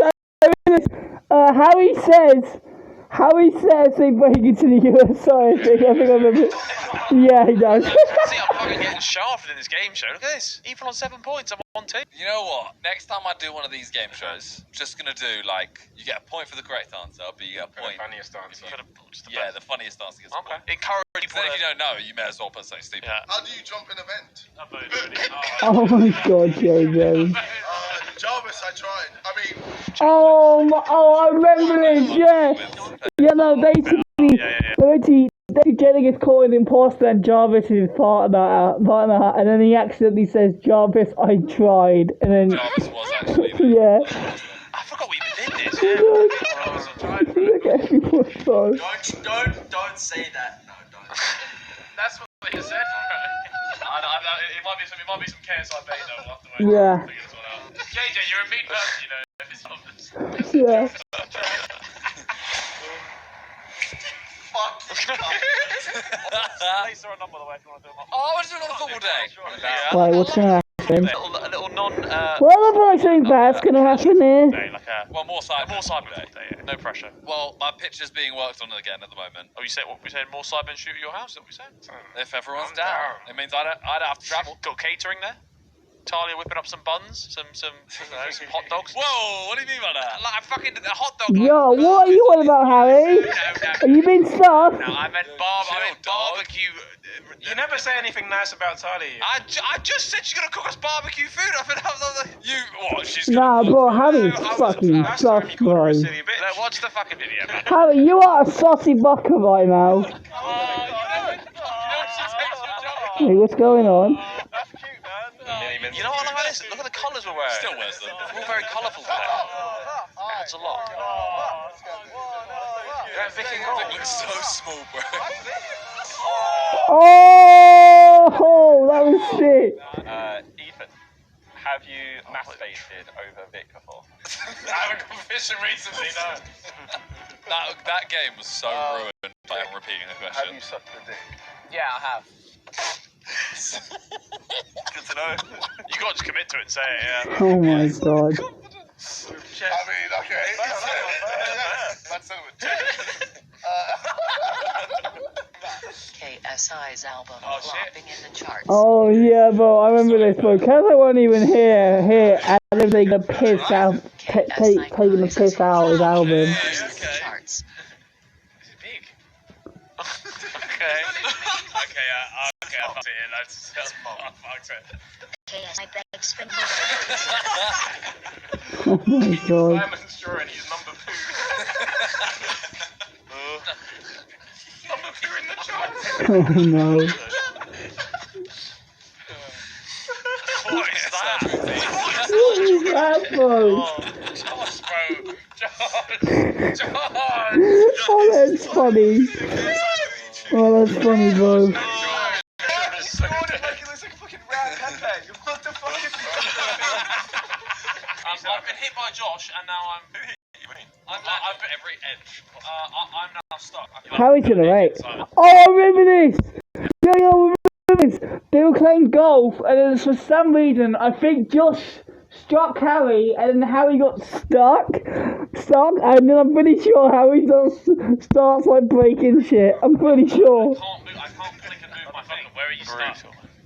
Harry says they break into the USA. I think I remember. Yeah, he does. See, I'm fucking getting shafted in this game show. Look at this. Even on 7 points, I'm on 2. You know what? Next time I do one of these game shows, I'm just gonna do like, you get a point for the correct answer, but you get a point. The funniest answer. The funniest answer gets a point. Encourage people. Then if you don't know, you may as well put something stupid. How do you jump in a vent? Oh my god, JJ. Jarvis, I tried. I mean... Oh, I remember this, yeah. Yeah, no, basically, Jenny gets caught in imposter and Jarvis is part of that, and then he accidentally says, Jarvis, I tried, and then... Jarvis was actually... Yeah. I forgot we even did this. Look at everyone, sorry. Don't say that. No, don't. That's what he said, right? It might be some KSI bait though. We'll have to wait. Yeah. Figure this one out. JJ, you're a mean person, you know. If it's obvious. Yeah. Fuck. Lace or a number, by the way, if you want to do them. Oh, I want to do another football day. Wait, what's gonna happen? A little non. Well, I think that's gonna happen here. Well, more cyber day. No pressure. Well, my pitch is being worked on again at the moment. Oh, you said what? We saying more cyber and shoot at your house? Is that what we saying? If everyone's down, it means I don't have to travel. Got catering there. Talia whipping up some buns, some hot dogs. Whoa, what do you mean by that? Like a fucking hot dog. Yo, what are you on about, Harry? Are you being stuffed? No, I meant barbecue. You never say anything nice about Talia. I just said she's gonna cook us barbecue food. I mean, you what? She's nah, bro, Harry's fucking stuffed, bro. Watch the fucking video, man. Harry, you are a saucy bucker right now. Hey, what's going on? You know what I like about this? Look at the colours we're wearing. Still wears them. It's all very colourful today. Adds a lot. Vic looks so small, bro. Oh, that was sick. Ethan, have you masturbated over Vic before? I haven't competition recently, no. that game was so ruined by repeating the question. Have you sucked the dick? Yeah, I have. Good to know. You got to commit to it and say it, yeah. Oh my god. I mean, okay. That's so KSI's album flopping in the charts. Oh yeah, bro, I remember this, bro. Cause I wasn't even here, and they're taking a piss out, taking the piss out of his album. Is it big? Okay. Okay, okay, I fucked it in. I fucked it. Yes, I beg spin Oh my god. Simon Straw and he's number 2. Number 2 in the chart. Oh no. What is that? What is that, bro? Josh, bro. Josh. Oh, that's funny. Oh, that's funny, bro. I've been hit by Josh, and now I'm. I've bit every edge. I'm now stuck. Harry to the right. Oh, I remember this. Yeah, I remember this. They were playing golf, and then for some reason, I think Josh struck Harry, and then Harry got stuck, and then I'm pretty sure Harry just starts like breaking shit. I'm pretty sure. I can't click and move my thing. Where are you stuck?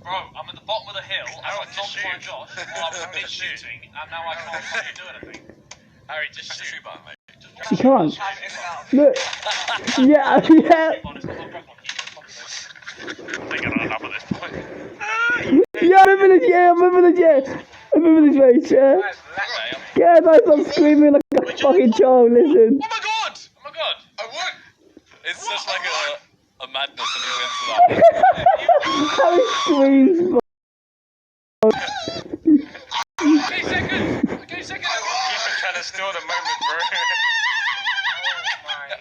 Bro, I'm at the bottom of the hill, and I jumped by Josh, while I was mid shooting, and now I can't fucking do anything. Harry, just shoot button, mate. You can't. Look. Yeah, yeah. I'm thinking I'm enough at this point. Yeah, I remember this, yeah, I remember this, yeah. I remember this race, yeah. Yeah, guys, I'm screaming like a fucking child, listen. Oh my god! Oh my god! I won! It's such like a madness and he wins for that. How he screams, bro. Okay, second! Okay, second! Keep trying to steal the moment, bro.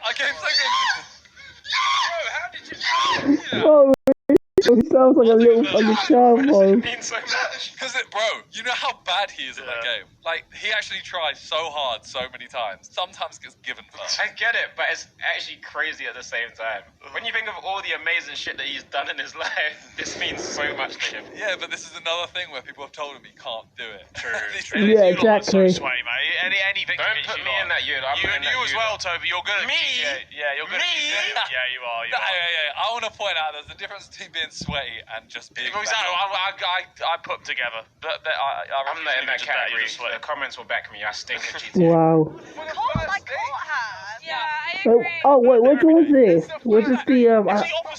I came second! Bro, how did you do that? Bro, he sounds like a little fucking child, bro. Because bro, you know how bad he is at that game? Like, he actually tries so hard so many times. Sometimes gets given first. I get it, but it's actually crazy at the same time. When you think of all the amazing shit that he's done in his life, this means so much to him. Yeah, but this is another thing where people have told him he can't do it. True. Yeah, exactly. So sweaty, mate. Any victory. Don't put me in that unit. You as well, Toby. You're good at Me? Yeah, you're good at Yeah, you are. Yeah. I want to point out there's a difference between being sweaty and just being. Exactly. I put them together. I'm not in that category. The comments will back me. I stink at GTA. Wow. I caught her. Yeah, I agree. Oh wait, which one was this? Was this the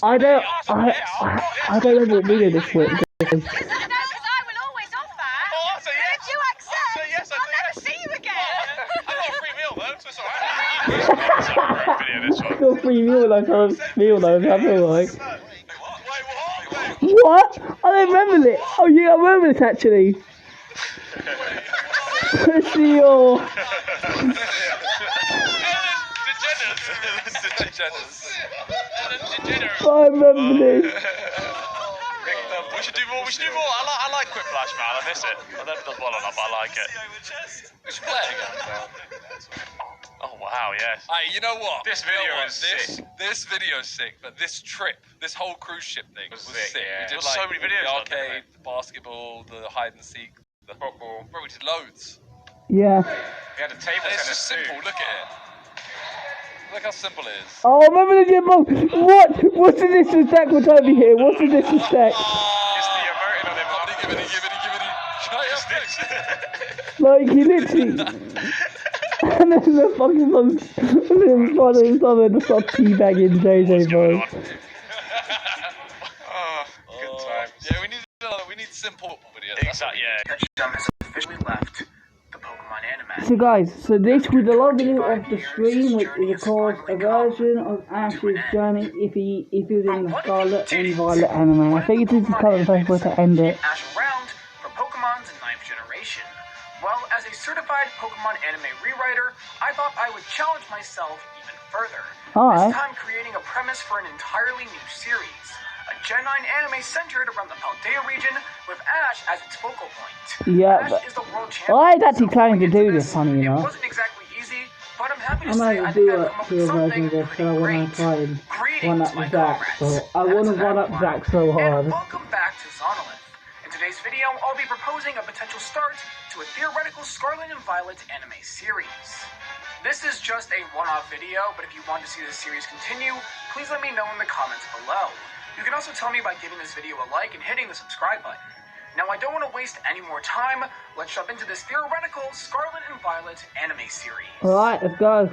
I don't know what video this was. Because I will always offer. Oh, so yes. If you accept, So yes, I'll never see you again. I got a free meal though, so it's alright. Video this one. Got free meal though, so meal though, I feel like. What? I don't remember it. Oh yeah, I remember this actually. Let's see your. I remember this. We should do more. I like Quiplash, man. I miss it. I don't know if it does well or not, but I like it. We should play it again. Oh wow, yes. Hey, you know what? This video is sick. This video's sick, but this trip, this whole cruise ship thing was sick. Yeah. We did so like many videos. the arcade, the basketball, the hide and seek, the football. Bro, we did loads. Yeah. We had a table And it's tennis just simple. too. Look at it. Look how simple it is. Oh, I remember the game. What? What's the disrespect with Toby here? What's the disrespect? It's the emoting on him. Give it. Like he literally. And then the fucking the stop teabagging JJ, bro. Oh, good times. Yeah, we need simple videos. Exactly. Yeah. Jump has officially left the Pokemon anime. So guys, so this was the logging of the stream, which is of course a version of Ash's journey if he was in the Scarlet and Violet anime. I think this is kind of the best way to end it. Ash around for Pokemon's 9th generation. Well, as a certified Pokemon anime rewriter, I thought I would challenge myself even further. Alright. This time creating a premise for an entirely new series. A Gen 9 anime centered around the Paldea region with Ash as its focal point. Yeah, Ash but is the world champion. well, I was actually planning to do this, funny It enough. wasn't exactly easy, but I'm happy to I'm say going I to think do I've a come up pure with version something of this, but I pretty want to great. try and one up Greetings, my Zack. comrades. So I want to one up Zack so hard. And welcome back to Zonolith. In today's video, I'll be proposing a potential start to a theoretical Scarlet and Violet anime series. This is just a one-off video, but if you want to see this series continue, please let me know in the comments below. You can also tell me by giving this video a like and hitting the subscribe button. Now, I don't want to waste any more time. Let's jump into this theoretical Scarlet and Violet anime series. Alright, let's go.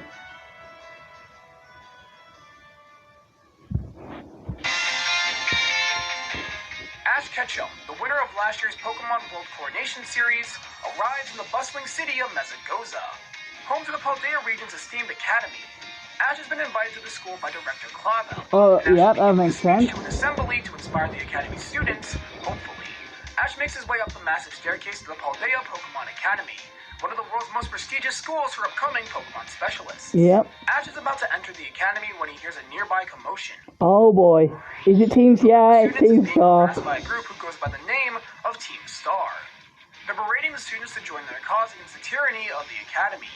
Ketchum, the winner of last year's Pokemon World Coronation Series, arrives in the bustling city of Mesagoza, home to the Paldea region's esteemed academy. Ash has been invited to the school by Director Clavel. Oh, yeah, that makes sense. To an assembly to inspire the academy students, hopefully. Ash makes his way up the massive staircase to the Paldea Pokemon Academy, one of the world's most prestigious schools for upcoming Pokemon specialists. Yep. Ash is about to enter the academy when he hears a nearby commotion. Oh boy. Is it Team Star? It's Team Star. By a group who goes by the name of Team Star. They're berating the students to join their cause against the tyranny of the academy.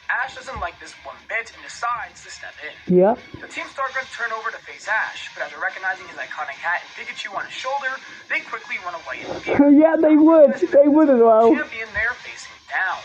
Ash doesn't like this one bit and decides to step in. Yep. The Team Star Gruns turn over to face Ash, but after recognizing his iconic hat and Pikachu on his shoulder, they quickly run away in fear. Yeah, they would. They would as well. Champion they're facing down.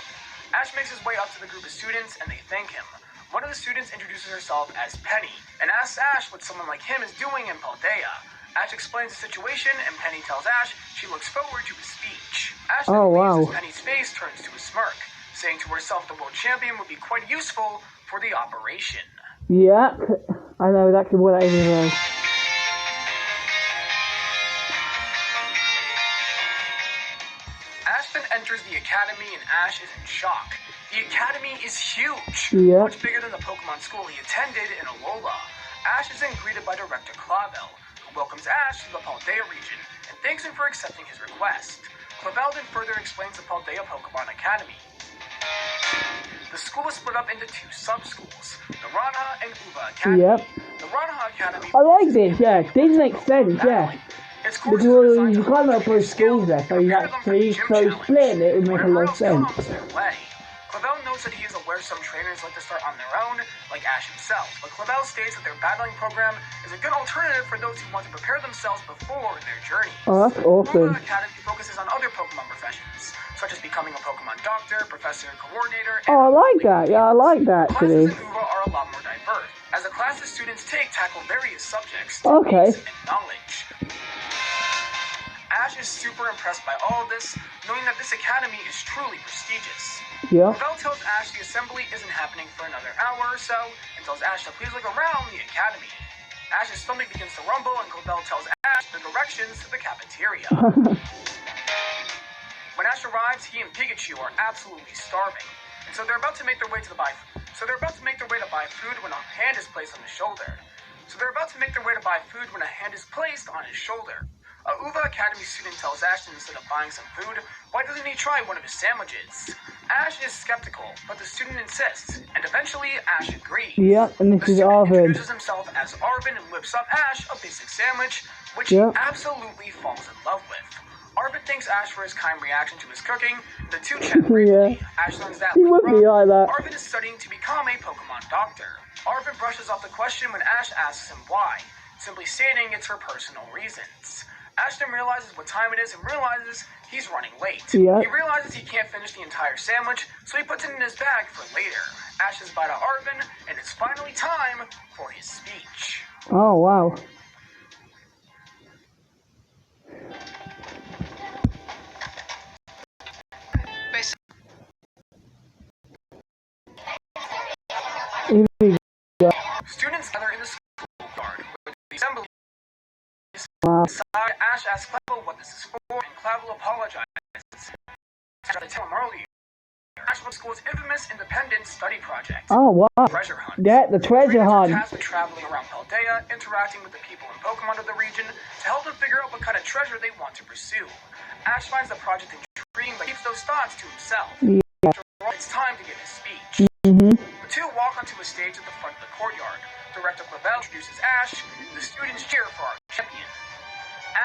Ash makes his way up to the group of students and they thank him. One of the students introduces herself as Penny and asks Ash what someone like him is doing in Paldea. Ash explains the situation and Penny tells Ash she looks forward to his speech. Ash then leaves as Penny's face turns to a smirk, saying to herself the world champion would be quite useful for the operation. Yeah, I know exactly what that is as well. Ash then enters the academy and Ash is in shock. The academy is huge, much bigger than the Pokemon school he attended in Alola. Ash is then greeted by Director Clavel, who welcomes Ash to the Paldea region and thanks him for accepting his request. Clavel then further explains the Paldea Pokemon Academy. The school is split up into two sub-schools, the Ranha and Uva Academy. The Ranha Academy... I like this, yeah. This makes sense, yeah. Because you can't have both schools there, so you actually splitting it would make a lot of sense. Clavel notes that he is aware some trainers like to start on their own, like Ash himself, but Clavel states that their battling program is a good alternative for those who want to prepare themselves before their journey. Oh, that's awesome. Uva Academy focuses on other Pokemon professions, such as becoming a Pokemon doctor, professor, coordinator, and I like that. Yeah, I like that, actually. Classes in Uva are a lot more diverse, as the classes students take tackle various subjects, and knowledge. Ash is super impressed by all of this, knowing that this academy is truly prestigious. Clavel tells Ash the assembly isn't happening for another hour or so, and tells Ash to please look around the academy. Ash's stomach begins to rumble, and Clavel tells Ash the directions to the cafeteria. When Ash arrives, he and Pikachu are absolutely starving, and so they're about to make their way to buy food when a hand is placed on his shoulder. A Uva Academy student tells Ash that instead of buying some food, why doesn't he try one of his sandwiches? Ash is skeptical, but the student insists, and eventually Ash agrees. And this is Arvin. Introduces himself as Arvin and whips up Ash a basic sandwich, which he absolutely falls in love with. Arvin thanks Ash for his kind reaction to his cooking, and the two chat briefly. Ash learns that Arvin is studying to become a Pokemon doctor. Arvin brushes off the question when Ash asks him why, simply stating it's for personal reasons. Ash then realizes what time it is and realizes he's running late. He realizes he can't finish the entire sandwich, so he puts it in his bag for later. Ash says bye to Arvin, and it's finally time for his speech. Oh, wow. Students gather in the school yard with the assembly. Ash asks Clavel what this is for, and Clavel apologizes. After they tell him earlier, Ash was school's infamous independent study project. Oh, wow. Treasure hunt. Yeah, the treasure hunt. Tasked with traveling around Paldea, interacting with the people and Pokemon of the region to help them figure out what kind of treasure they want to pursue. Ash finds the project intriguing, but keeps those thoughts to himself. It's time to give his speech. The two walk onto a stage at the front of the courtyard. Director Clavel introduces Ash, and the students cheer for our champion.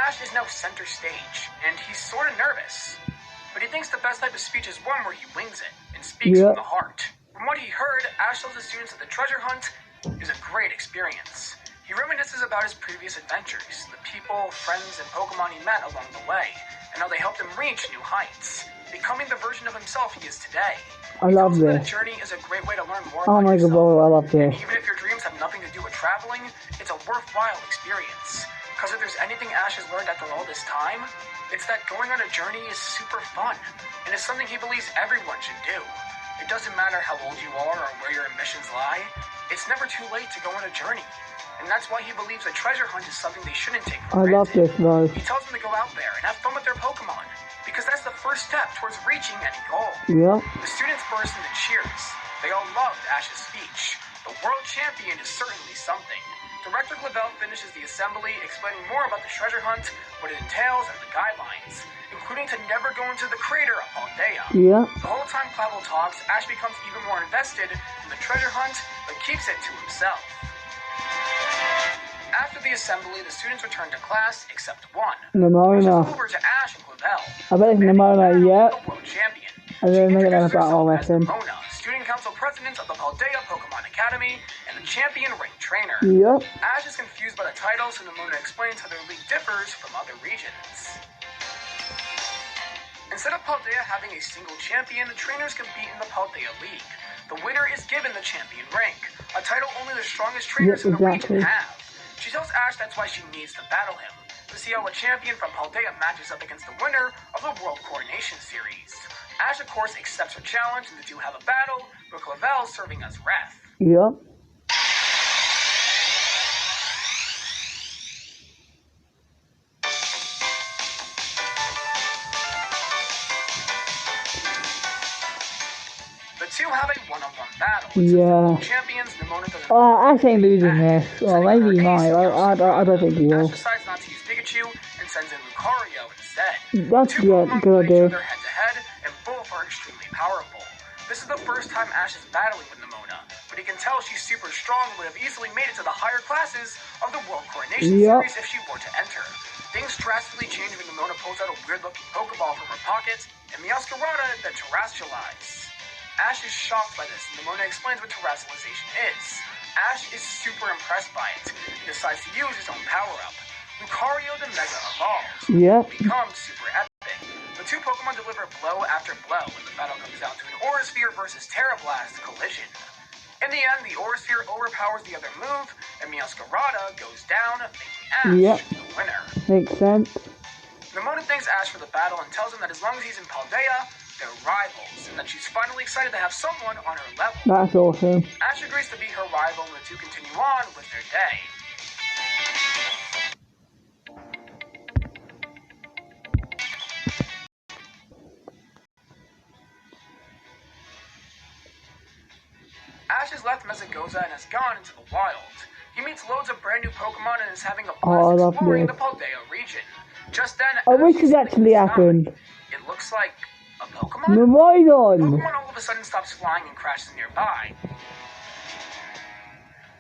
Ash is now center stage, and he's sort of nervous. But he thinks the best type of speech is one where he wings it and speaks from the heart. From what he heard, Ash tells the students that the treasure hunt is a great experience. He reminisces about his previous adventures, the people, friends, and Pokemon he met along the way, and how they helped him reach new heights, becoming the version of himself he is today. I love this. The journey is a great way to learn more about yourself. I love this. And even if your dreams have nothing to do with traveling, it's a worthwhile experience. Because if there's anything Ash has learned after all this time, it's that going on a journey is super fun, and it's something he believes everyone should do. It doesn't matter how old you are or where your ambitions lie, it's never too late to go on a journey. And that's why he believes a treasure hunt is something they shouldn't take for granted. I love this, though. He tells them to go out there and have fun with their Pokemon, because that's the first step towards reaching any goal. Yeah. The students burst into cheers. They all loved Ash's speech. The world champion is certainly something. Director Clavel finishes the assembly, explaining more about the treasure hunt, what it entails, and the guidelines, including to never go into the crater of Paldea. Yeah. The whole time Clavel talks, Ash becomes even more invested in the treasure hunt, but keeps it to himself. After the assembly, the students return to class, except one. Nimona. Over to Ash and Clavel. I bet it's Nimona, yeah. The world champion. I didn't make it a battle lesson. Nimona, student council president of the Paldea Pokemon Academy, and the champion ring trainer. Yep. Ash is confused by the title, so Nimona explains how their league differs from other regions. Instead of Paldea having a single champion, trainers compete in the Paldea League. The winner is given the champion rank, a title only the strongest trainers in the region have. She tells Ash that's why she needs to battle him, to see how a champion from Paldea matches up against the winner of the World Coronation Series. Ash, of course, accepts her challenge and the two have a battle, with Clavel serving as ref. Yep. The two have a one-on-one battle. Yeah. Champions, Nimona doesn't. Ash ain't losing this. Well, maybe he might. I don't think he will. Ash decides not to use Pikachu and sends in Lucario instead. That's good idea. They're head-to-head, and both are extremely powerful. This is the first time Ash is battling with Nimona, but he can tell she's super strong and would have easily made it to the higher classes of the World Coronation Series if she were to enter. Things drastically change when Nimona pulls out a weird-looking Pokeball from her pocket, and Meowscarada then terrestrializes. Ash is shocked by this, and Nimona explains what terrestrialization is. Ash is super impressed by it, and decides to use his own power-up. Lucario the Mega evolves. Yep. Becomes super epic. The two Pokemon deliver blow after blow, and the battle comes down to an Aurasphere versus Terra Blast collision. In the end, the Aurasphere overpowers the other move, and Meowscarada goes down, making Ash the winner. Makes sense. Nimona thanks Ash for the battle and tells him that as long as he's in Paldea, they're rivals, and that she's finally excited to have someone on her level. That's awesome. Ash agrees to be her rival, and the two continue on with their day. Ash has left Mesagoza and has gone into the wild. He meets loads of brand new Pokemon and is having a blast exploring the Paldea region. Just then, I wish it actually happened. It looks like a Pokemon? Pokemon all of a sudden stops flying and crashes nearby.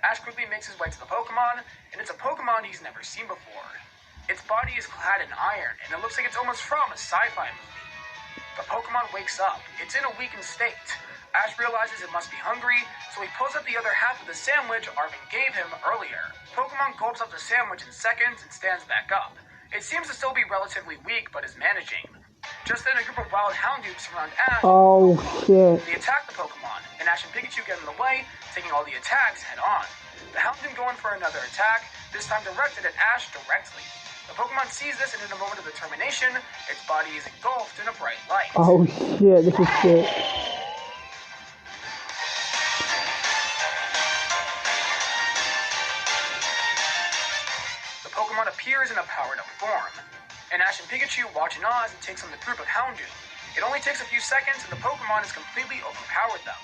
Ash quickly makes his way to the Pokemon, and it's a Pokemon he's never seen before. Its body is clad in iron, and it looks like it's almost from a sci-fi movie. The Pokemon wakes up. It's in a weakened state. Ash realizes it must be hungry, so he pulls out the other half of the sandwich Arvin gave him earlier. Pokemon gulps up the sandwich in seconds and stands back up. It seems to still be relatively weak, but is managing. Just then, a group of wild Houndoom surround Ash. Oh, shit. They attack the Pokemon, and Ash and Pikachu get in the way, taking all the attacks head-on. The Houndoom go in for another attack, this time directed at Ash directly. The Pokemon sees this, and in a moment of determination, its body is engulfed in a bright light. Oh, shit. This is shit. The Pokemon appears in a powered-up form, and Ash and Pikachu watch in awe as it takes on the group of Houndoom. It only takes a few seconds, and the Pokemon has completely overpowered them.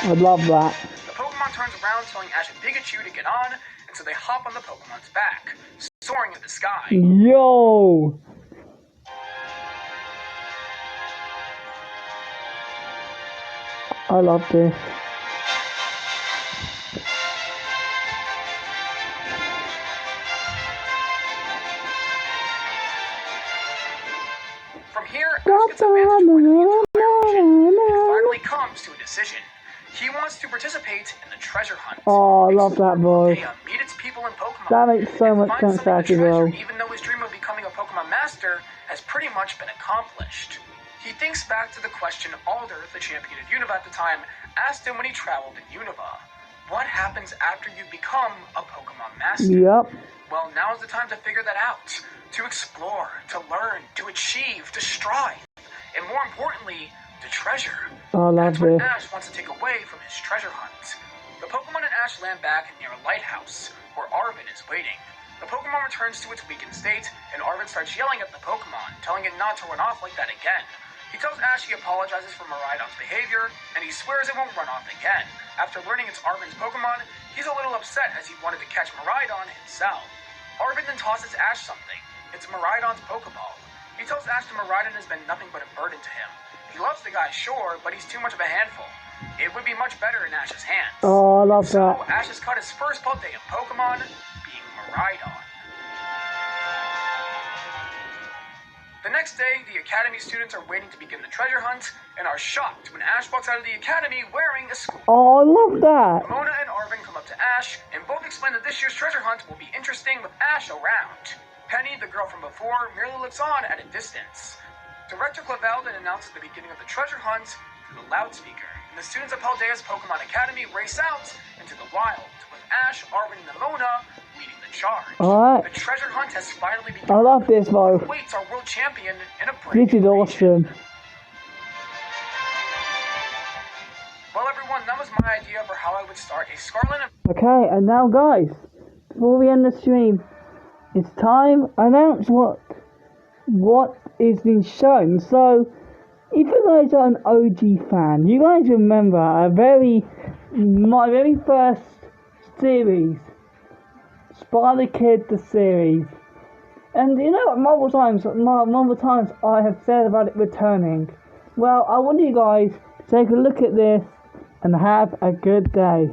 I love that. The Pokemon turns around, telling Ash and Pikachu to get on, and so they hop on the Pokemon's back, soaring in the sky. Yo! I love this. From here, Ash gets a vantage point of the entire region, and finally comes to a decision. He wants to participate in the treasure hunt. Oh, I love that voice. Meet its people in Pokemon. That makes so much sense, actually, bro. Even though his dream of becoming a Pokemon master has pretty much been accomplished. He thinks back to the question Alder, the champion of Unova at the time, asked him when he traveled in Unova. What happens after you become a Pokemon master? Yep. Well, now's the time to figure that out. To explore, to learn, to achieve, to strive. And more importantly, the treasure. I love That's what this. Ash wants to take away from his treasure hunt. The Pokemon and Ash land back near a lighthouse, where Arven is waiting. The Pokemon returns to its weakened state, and Arven starts yelling at the Pokemon, telling it not to run off like that again. He tells Ash he apologizes for Miraidon's behavior, and he swears it won't run off again. After learning it's Arven's Pokemon, he's a little upset as he wanted to catch Miraidon himself. Arven then tosses Ash something. It's Miraidon's Pokeball. He tells Ash that Miraidon has been nothing but a burden to him. He loves the guy, sure, but he's too much of a handful. It would be much better in Ash's hands. Oh, I love that. So Ash has caught his first Paldean Pokemon, being Miraidon. The next day, the Academy students are waiting to begin the treasure hunt and are shocked when Ash walks out of the Academy wearing a school. Oh, I love that. Mona and Arven come up to Ash and both explain that this year's treasure hunt will be interesting with Ash around. Penny, the girl from before, merely looks on at a distance. Director Clavel then announces the beginning of the treasure hunt through the loudspeaker, and the students of Paldea's Pokemon Academy race out into the wild, with Ash, Arven, and Mona leading the charge. Alright. The treasure hunt has finally begun. I love this, though. Waits our world champion in a brand This is awesome. Well, everyone, that was my idea for how I would start a Scarlet and... Okay, and now, guys, before we end the stream, it's time to announce what is being shown. So, if you guys are an OG fan, you guys remember my very first series, Spider Kid the series. And you know what, multiple times I have said about it returning. Well, I want you guys to take a look at this and have a good day.